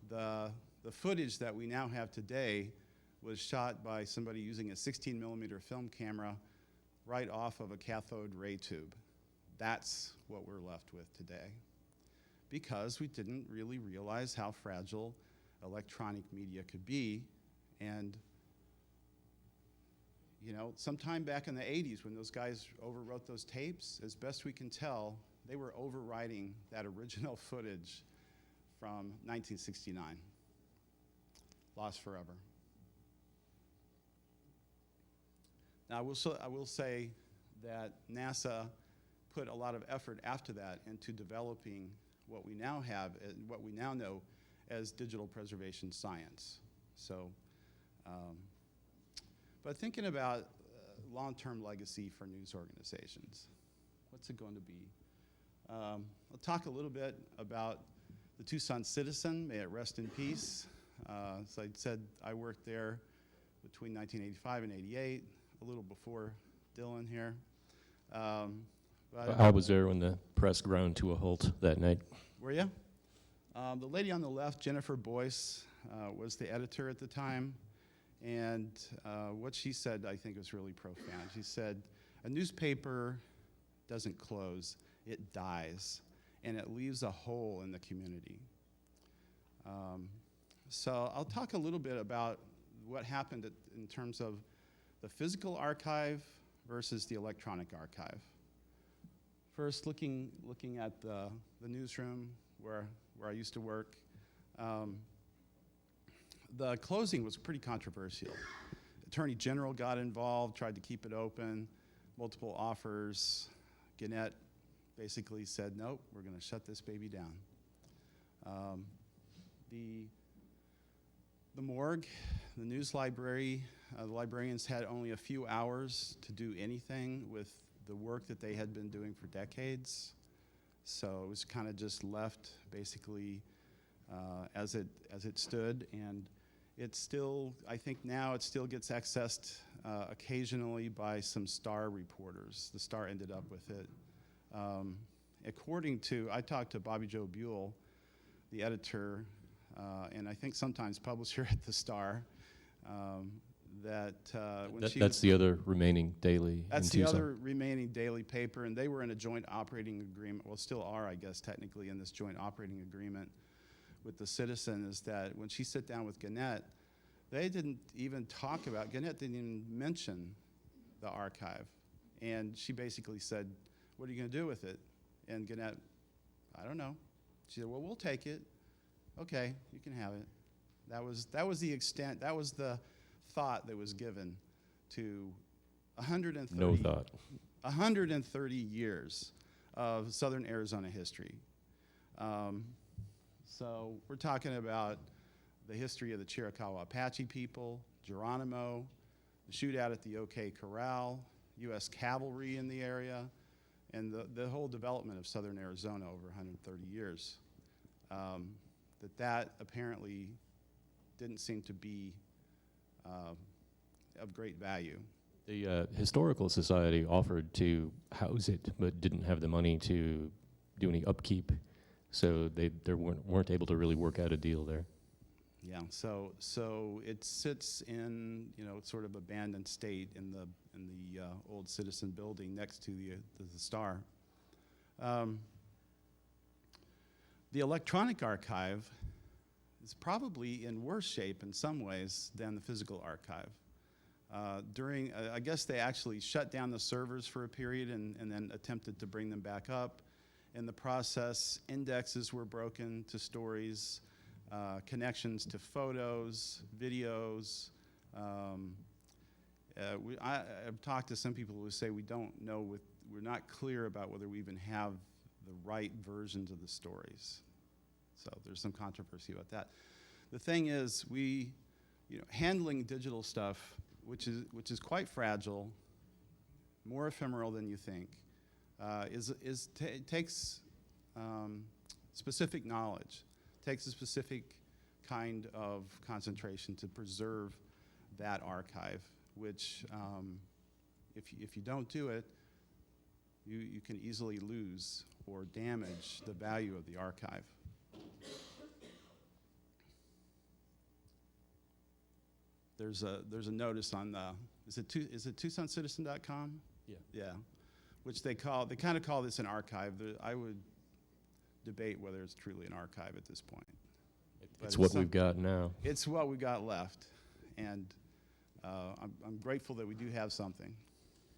The footage that we now have today was shot by somebody using a 16mm film camera right off of a cathode ray tube. That's what we're left with today, because we didn't really realize how fragile electronic media could be. And sometime back in the 80s, when those guys overwrote those tapes, as best we can tell, they were overwriting that original footage from 1969. Lost forever. Now, I will say that NASA put a lot of effort after that into developing what we now have, what we now know as digital preservation science. So, but thinking about long-term legacy for news organizations, what's it going to be? I'll talk a little bit about the Tucson Citizen, may it rest in peace. As I said, I worked there between 1985 and 88, a little before Dylan here. I was there when the press ground to a halt that night. Were you? The lady on the left, Jennifer Boyce, was the editor at the time. And what she said, I think, was really profound. She said, "A newspaper doesn't close, it dies, and it leaves a hole in the community." So I'll talk a little bit about what happened in terms of the physical archive versus the electronic archive. First, looking at the newsroom where I used to work, the closing was pretty controversial. Attorney General got involved, tried to keep it open, multiple offers. Gannett basically said, "Nope, we're going to shut this baby down." The morgue, the news library, the librarians had only a few hours to do anything with the work that they had been doing for decades. So it was kind of just left basically as it stood, and it's still, I think now it still gets accessed occasionally by some Star reporters. The Star ended up with it. I talked to Bobby Joe Buell, the editor, and I think sometimes publisher at the Star, that when That, she that's was, the other remaining daily that's in the Tucson. other remaining daily paper, and they were in a joint operating agreement. Well, still are, I guess, technically in this joint operating agreement with the Citizen. Is that when she sat down with Gannett, they didn't even talk about, Gannett didn't even mention the archive, and she basically said, "What are you going to do with it?" And Gannett, "I don't know." She said, "Well, we'll take it. Okay, you can have it." That was the extent. That was the thought that was given to 130. No thought. 130 years of Southern Arizona history. So we're talking about the history of the Chiricahua Apache people, Geronimo, the shootout at the OK Corral, U.S. cavalry in the area, and the whole development of Southern Arizona over 130 years. That apparently didn't seem to be of great value. The Historical Society offered to house it, but didn't have the money to do any upkeep, so they weren't able to really work out a deal there. Yeah, so it sits in sort of abandoned state in the old Citizen building next to the Star. The electronic archive is probably in worse shape in some ways than the physical archive. I guess they actually shut down the servers for a period and then attempted to bring them back up. In the process, indexes were broken to stories, connections to photos, videos. I've talked to some people who say we don't know, we're not clear about whether we even have the right versions of the stories. So there's some controversy about that. The thing is, handling digital stuff, which is quite fragile, more ephemeral than you think, takes specific knowledge, takes a specific kind of concentration to preserve that archive, which if you don't do it, you can easily lose or damage the value of the archive. There's a notice on the is it TucsonCitizen.com? Yeah. Yeah, which they kind of call this an archive. I would debate whether it's truly an archive at this point. It's what we've got now. It's what we got left, and I'm grateful that we do have something.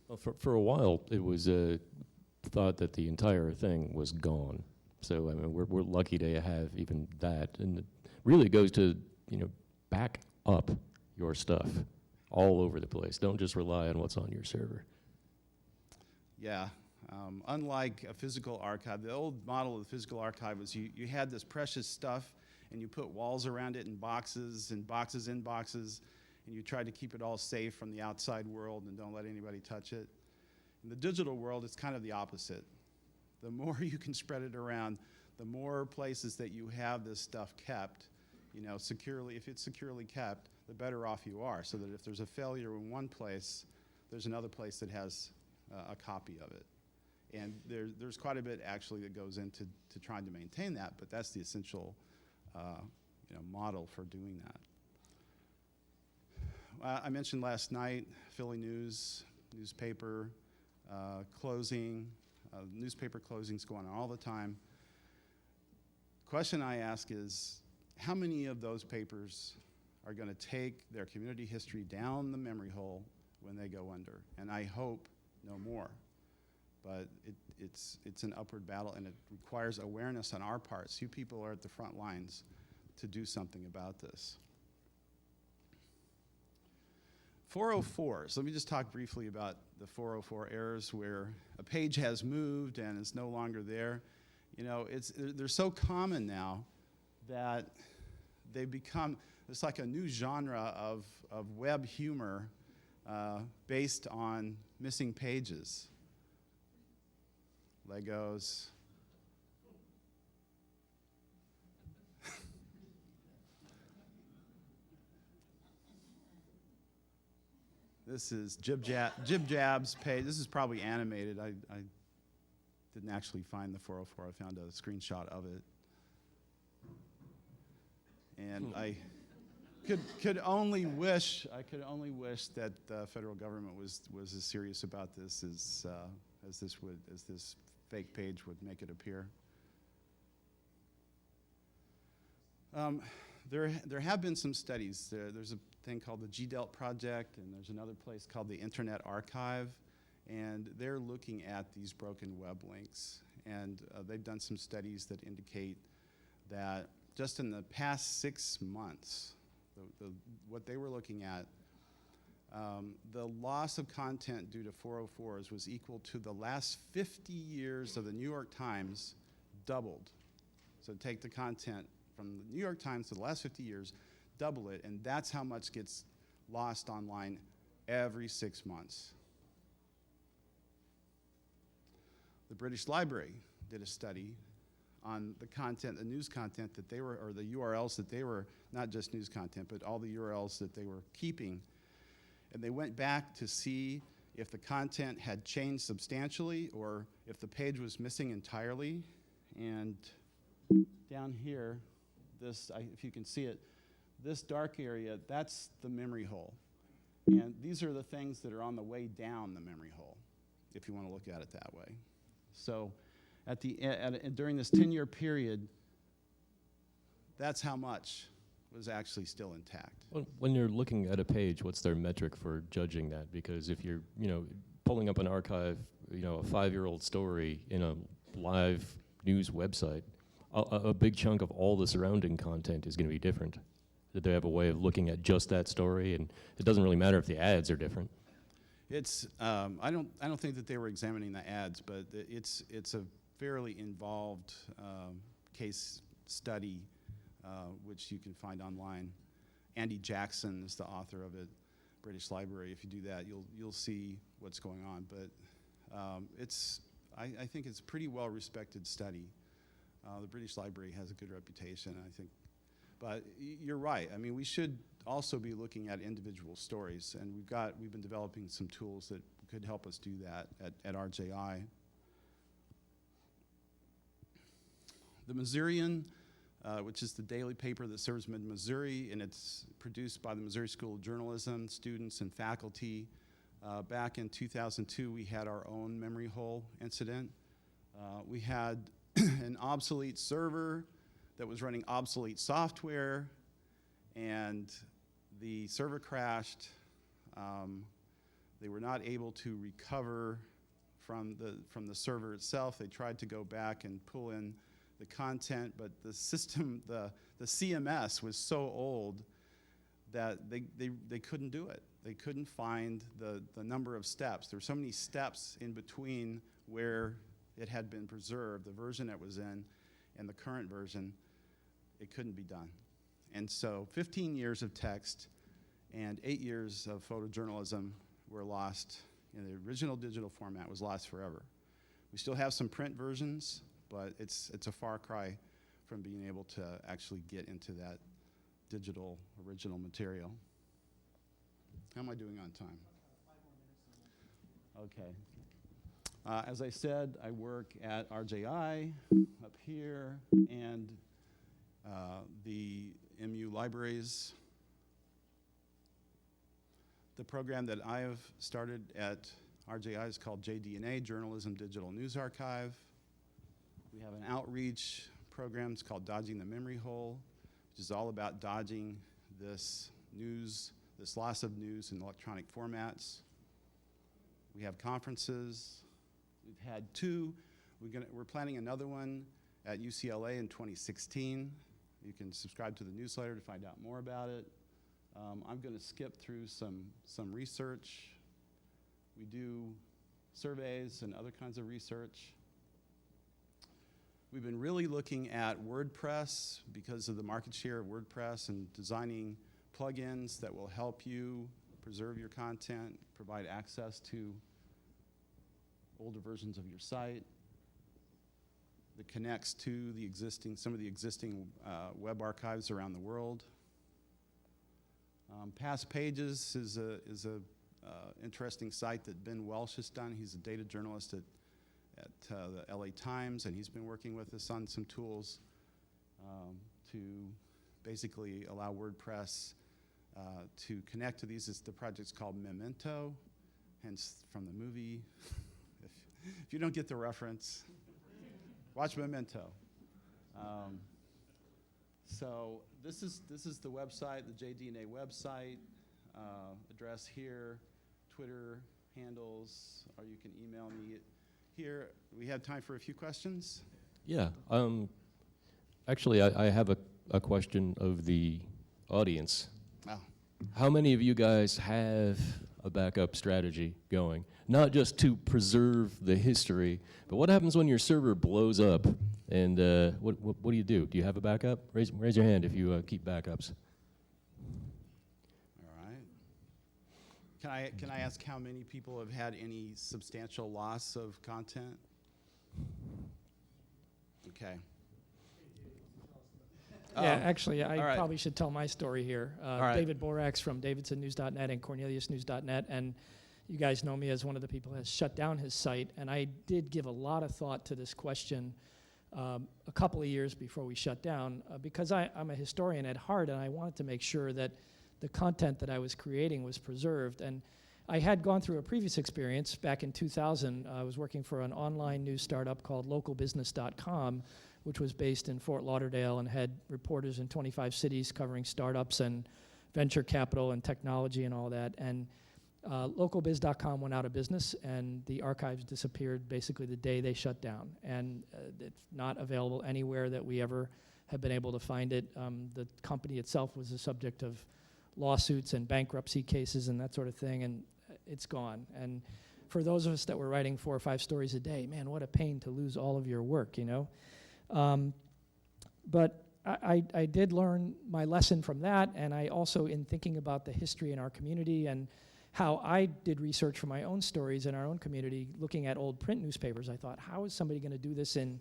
Well, for a while, it was thought that the entire thing was gone. So I mean, we're lucky to have even that, and it really goes to back up your stuff all over the place. Don't just rely on what's on your server. Yeah. Unlike a physical archive, the old model of the physical archive was you had this precious stuff and you put walls around it and boxes and boxes in boxes, and you tried to keep it all safe from the outside world and don't let anybody touch it. In the digital world, it's kind of the opposite. The more you can spread it around, the more places that you have this stuff kept, securely. If it's securely kept, the better off you are, so that if there's a failure in one place, there's another place that has a copy of it. And there's quite a bit actually that goes into trying to maintain that, but that's the essential model for doing that. I mentioned last night Philly News, newspaper closing, newspaper closings going on all the time. The question I ask is, how many of those papers are going to take their community history down the memory hole when they go under? And I hope no more. But it's an upward battle, and it requires awareness on our part. You people are at the front lines to do something about this. 404s. Let me just talk briefly about the 404 errors where a page has moved and it's no longer there. They're so common now that they become, it's like a new genre of web humor based on missing pages. Legos. This is Jib Jab's page. This is probably animated. I didn't actually find the 404. I found a screenshot of it. And could only wish that the federal government was as serious about this as this fake page would make it appear. There have been some studies. There's a thing called the GDELT project, and there's another place called the Internet Archive, and they're looking at these broken web links. And they've done some studies that indicate that just in the past 6 months, what they were looking at, the loss of content due to 404s was equal to the last 50 years of the New York Times doubled. So take the content from the New York Times to the last 50 years, double it, and that's how much gets lost online every 6 months. The British Library did a study on the content, the news content that they were, or the URLs that they were, not just news content, but all the URLs that they were keeping. And they went back to see if the content had changed substantially or if the page was missing entirely. And down here, if you can see it, this dark area, that's the memory hole. And these are the things that are on the way down the memory hole, if you want to look at it that way. So during this 10-year period, that's how much was actually still intact. Well, when you're looking at a page, what's their metric for judging that? Because if you're, pulling up an archive, a 5-year-old story in a live news website, a big chunk of all the surrounding content is going to be different. Did they have a way of looking at just that story? And it doesn't really matter if the ads are different. It's I don't think that they were examining the ads, but it's a fairly involved case study, which you can find online. Andy Jackson is the author of it. British Library. If you do that, you'll see what's going on. But I think it's a pretty well respected study. The British Library has a good reputation, I think. But you're right. I mean, we should also be looking at individual stories, and we've been developing some tools that could help us do that at RJI. The Missourian, which is the daily paper that serves Mid-Missouri, and it's produced by the Missouri School of Journalism, students and faculty. Back in 2002, we had our own memory hole incident. We had an obsolete server that was running obsolete software, and the server crashed. They were not able to recover from the server itself. They tried to go back and pull in the content, but the system, the CMS was so old that they couldn't do it. They couldn't find the number of steps. There were so many steps in between where it had been preserved, the version it was in, and the current version. It couldn't be done. And so 15 years of text and 8 years of photojournalism were lost, and the original digital format was lost forever. We still have some print versions, but it's a far cry from being able to actually get into that digital original material. How am I doing on time? 5 more minutes. Okay. As I said, I work at RJI up here, and the MU libraries. The program that I have started at RJI is called JDNA, Journalism Digital News Archive. We have an outreach program. It's called Dodging the Memory Hole, which is all about dodging this loss of news in electronic formats. We have conferences. We've had 2. We're planning another one at UCLA in 2016. You can subscribe to the newsletter to find out more about it. I'm going to skip through some research. We do surveys and other kinds of research. We've been really looking at WordPress because of the market share of WordPress and designing plugins that will help you preserve your content, provide access to older versions of your site that connects to some of the existing web archives around the world. Past Pages is a interesting site that Ben Welsh has done. He's a data journalist at the LA Times, and he's been working with us on some tools to basically allow WordPress to connect to these. The project's called Memento, hence from the movie. If you don't get the reference, watch Memento. So this is the website, the JDNA website, address here, Twitter handles, or you can email me here. We have time for a few questions. Yeah. Actually, I have a question of the audience. Oh. How many of you guys have a backup strategy going? Not just to preserve the history, but what happens when your server blows up? And what do you do? Do you have a backup? Raise your hand if you keep backups. All right. Can I ask how many people have had any substantial loss of content? Okay. Yeah, actually, I right. probably should tell my story here. right. David Borax from davidsonnews.net and corneliusnews.net, and you guys know me as one of the people who has shut down his site, and I did give a lot of thought to this question a couple of years before we shut down, because I'm a historian at heart, and I wanted to make sure that the content that I was creating was preserved. And I had gone through a previous experience back in 2000. I was working for an online news startup called localbusiness.com, which was based in Fort Lauderdale and had reporters in 25 cities covering startups and venture capital and technology and all that. And localbiz.com went out of business, and the archives disappeared basically the day they shut down. And it's not available anywhere that we ever have been able to find it. The company itself was the subject of lawsuits and bankruptcy cases and that sort of thing, and it's gone. And for those of us that were writing 4 or 5 stories a day, man, what a pain to lose all of your work, you know? But I did learn my lesson from that, and I also, in thinking about the history in our community and how I did research for my own stories in our own community, looking at old print newspapers, I thought, how is somebody going to do this in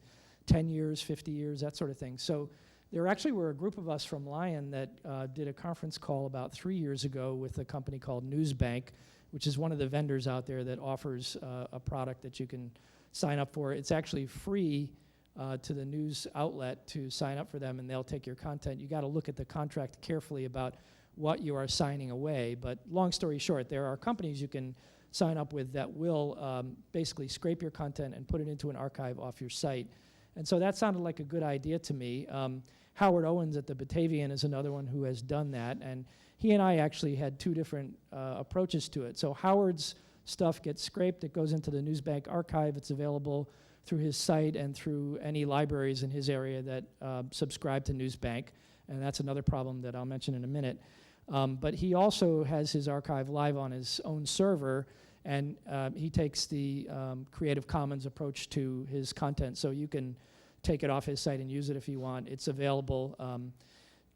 10 years, 50 years, that sort of thing. So there actually were a group of us from Lion that did a conference call about 3 years ago with a company called Newsbank, which is one of the vendors out there that offers a product that you can sign up for. It's actually free to the news outlet to sign up for them, and they'll take your content. You got to look at the contract carefully about what you are signing away. But long story short, there are companies you can sign up with that will basically scrape your content and put it into an archive off your site. And so that sounded like a good idea to me. Howard Owens at the Batavian is another one who has done that, and he and I actually had 2 different approaches to it. So Howard's stuff gets scraped, it goes into the Newsbank archive, it's available through his site and through any libraries in his area that subscribe to Newsbank, and that's another problem that I'll mention in a minute. But he also has his archive live on his own server, and he takes the Creative Commons approach to his content, so you can take it off his site and use it if you want. It's available.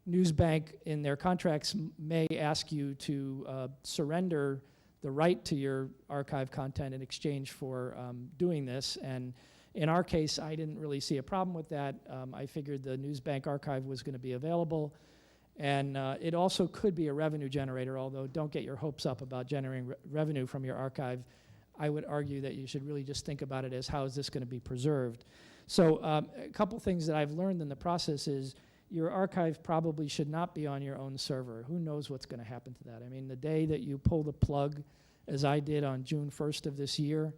Newsbank, in their contracts, may ask you to surrender the right to your archive content in exchange for doing this, and in our case, I didn't really see a problem with that. I figured the Newsbank archive was going to be available. And it also could be a revenue generator, although don't get your hopes up about generating revenue from your archive. I would argue that you should really just think about it as how is this going to be preserved. So a couple things that I've learned in the process is your archive probably should not be on your own server. Who knows what's going to happen to that? I mean, the day that you pull the plug, as I did on June 1st of this year,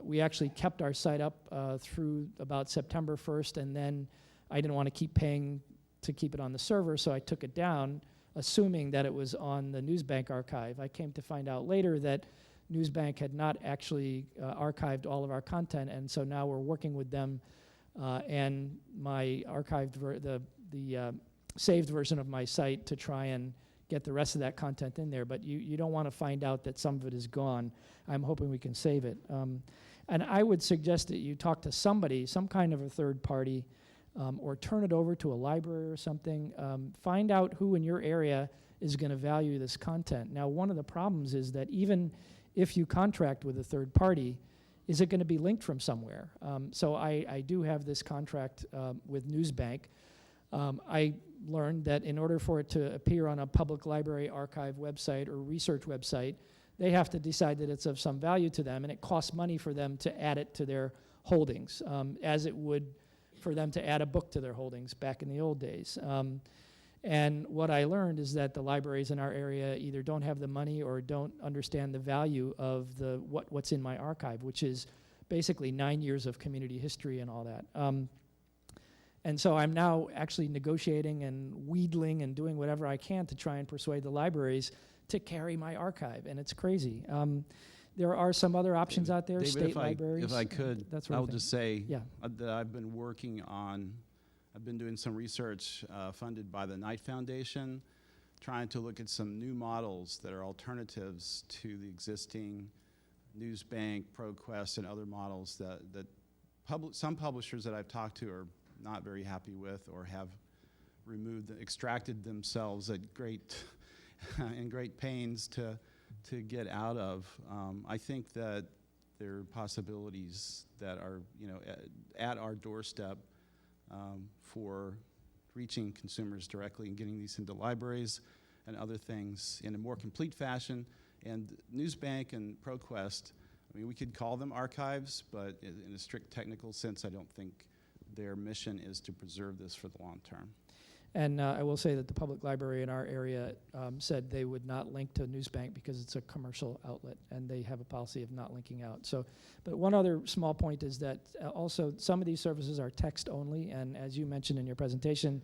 we actually kept our site up through about September 1st, and then I didn't want to keep paying to keep it on the server, so I took it down, assuming that it was on the Newsbank archive. I came to find out later that Newsbank had not actually archived all of our content, and so now we're working with them, and my archived, the saved version of my site to try and get the rest of that content in there. But you don't want to find out that some of it is gone. I'm hoping we can save it. And I would suggest that you talk to somebody, some kind of a third party, or turn it over to a library or something. Find out who in your area is going to value this content. Now, one of the problems is that even if you contract with a third party, is it going to be linked from somewhere? So I do have this contract with Newsbank. I learned that in order for it to appear on a public library archive website or research website, they have to decide that it's of some value to them, and it costs money for them to add it to their holdings, as it would for them to add a book to their holdings back in the old days. And what I learned is that the libraries in our area either don't have the money or don't understand the value of what's in my archive, which is basically 9 years of community history and all that. And so I'm now actually negotiating and wheedling and doing whatever I can to try and persuade the libraries to carry my archive, and it's crazy. There are some other options out there, David, state libraries. If I could, that sort I of will thing. just say Yeah. that I've been working on, I've been doing some research funded by the Knight Foundation, trying to look at some new models that are alternatives to the existing Newsbank, ProQuest, and other models that some publishers that I've talked to are not very happy with or have extracted themselves at great in great pains to get out of. I think that there are possibilities that are at our doorstep for reaching consumers directly and getting these into libraries and other things in a more complete fashion. And Newsbank and ProQuest, I mean, we could call them archives, but in a strict technical sense, I don't think their mission is to preserve this for the long term. And I will say that the public library in our area said they would not link to Newsbank because it's a commercial outlet, and they have a policy of not linking out. So, but one other small point is that also some of these services are text only, and as you mentioned in your presentation,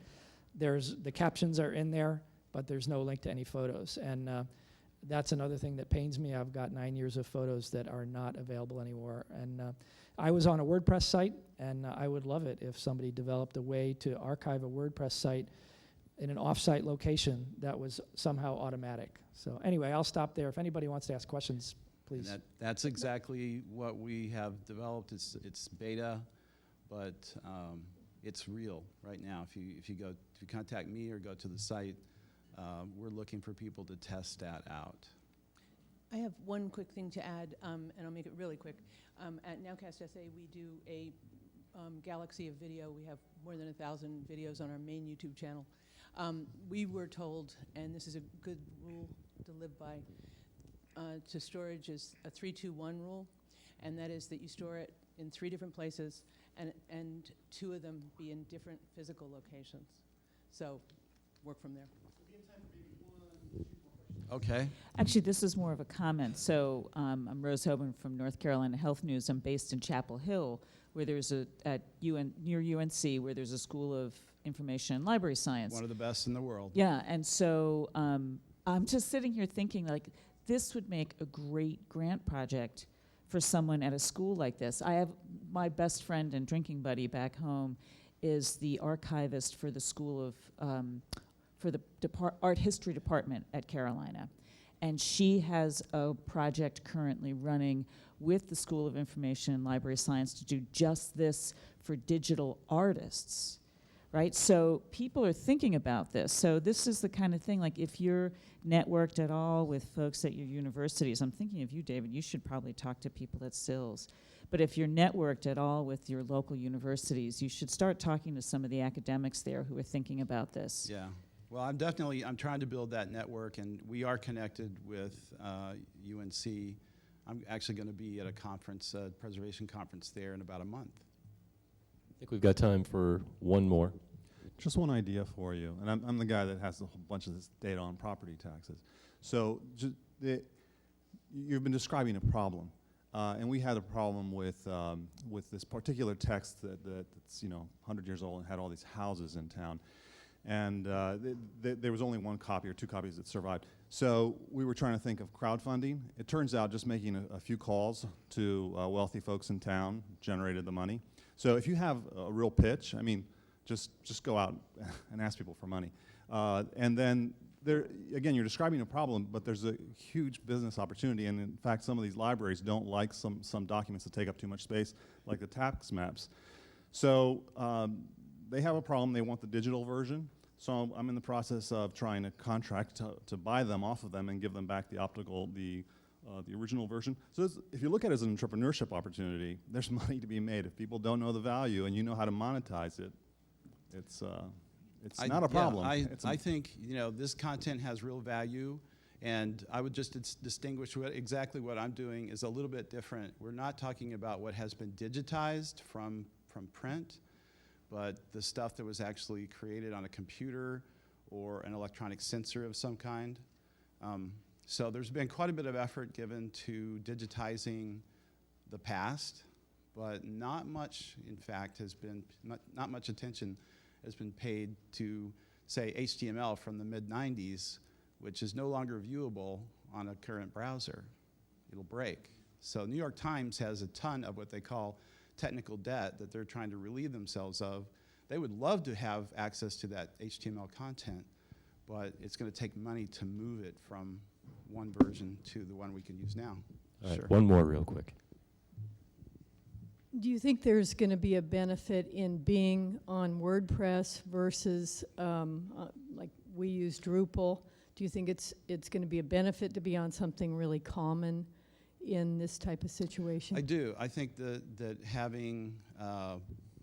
the captions are in there, but there's no link to any photos. And that's another thing that pains me. I've got 9 years of photos that are not available anymore. And I was on a WordPress site, and I would love it if somebody developed a way to archive a WordPress site in an off-site location that was somehow automatic. So anyway, I'll stop there. If anybody wants to ask questions, please. And that's exactly what we have developed. It's beta, but it's real right now. If you contact me or go to the site, we're looking for people to test that out. I have one quick thing to add, and I'll make it really quick. At Nowcast SA, we do a galaxy of video. We have more than 1,000 videos on our main YouTube channel. We were told, and this is a good rule to live by, to storage is a 3-2-1 rule, and that is that you store it in 3 different places, and 2 of them be in different physical locations. So work from there. Okay. Actually, this is more of a comment. So I'm Rose Hoban from North Carolina Health News. I'm based in Chapel Hill, where there's near UNC, where there's a School of Information and Library Science. One of the best in the world. Yeah, and so I'm just sitting here thinking, like, this would make a great grant project for someone at a school like this. I have my best friend and drinking buddy back home is the archivist for the School of for the art history department at Carolina. And she has a project currently running with the School of Information and Library Science to do just this for digital artists, right? So people are thinking about this. So this is the kind of thing, like if you're networked at all with folks at your universities, I'm thinking of you, David, you should probably talk to people at SILS. But if you're networked at all with your local universities, you should start talking to some of the academics there who are thinking about this. Yeah. Well, I'm trying to build that network, and we are connected with UNC. I'm actually going to be at a conference, preservation conference there in about a month. I think we've got time for one more. Just one idea for you, and I'm the guy that has a whole bunch of this data on property taxes. So you've been describing a problem, and we had a problem with this particular text that's 100 years old and had all these houses in town. And there was only 1 copy or 2 copies that survived. So we were trying to think of crowdfunding. It turns out just making a few calls to wealthy folks in town generated the money. So if you have a real pitch, I mean, just go out and ask people for money. And then again, you're describing a problem, but there's a huge business opportunity. And in fact, some of these libraries don't like some documents that take up too much space, like the tax maps. So they have a problem. They want the digital version. So I'm in the process of trying to contract to buy them off of them and give them back the original version. So if you look at it as an entrepreneurship opportunity, there's money to be made. If people don't know the value and you know how to monetize it, it's not a problem. I think this content has real value, and I would just distinguish exactly what I'm doing is a little bit different. We're not talking about what has been digitized from print, but the stuff that was actually created on a computer or an electronic sensor of some kind. So there's been quite a bit of effort given to digitizing the past, but not much, in fact, not much attention has been paid to, say, HTML from the mid-90s, which is no longer viewable on a current browser. It'll break. So New York Times has a ton of what they call technical debt that they're trying to relieve themselves of. They would love to have access to that HTML content, but it's going to take money to move it from one version to the one we can use now. All right, Sure. one more real quick. Do you think there's going to be a benefit in being on WordPress versus, like we use Drupal? Do you think it's going to be a benefit to be on something really common in this type of situation? I do. I think that having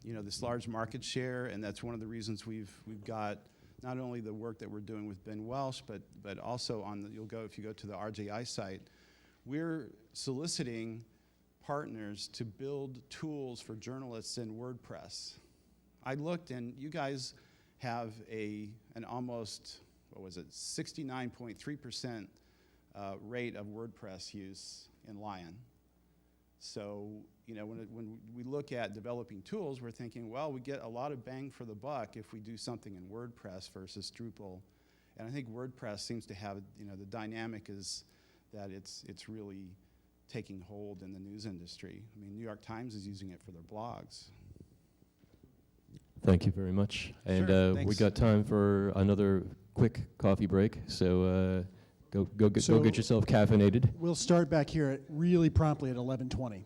this large market share, and that's one of the reasons we've got not only the work that we're doing with Ben Welsh, but also on the, if you go to the RJI site, we're soliciting partners to build tools for journalists in WordPress. I looked, and you guys have an almost, 69.3% rate of WordPress use in Lion. So, when we look at developing tools, we're thinking, well, we get a lot of bang for the buck if we do something in WordPress versus Drupal. And I think WordPress seems to have, the dynamic is that it's really taking hold in the news industry. I mean, New York Times is using it for their blogs. Thank you very much. And Sure, we thanks. got time for another quick coffee break. So go get yourself caffeinated. We'll start back here really promptly at 11:20.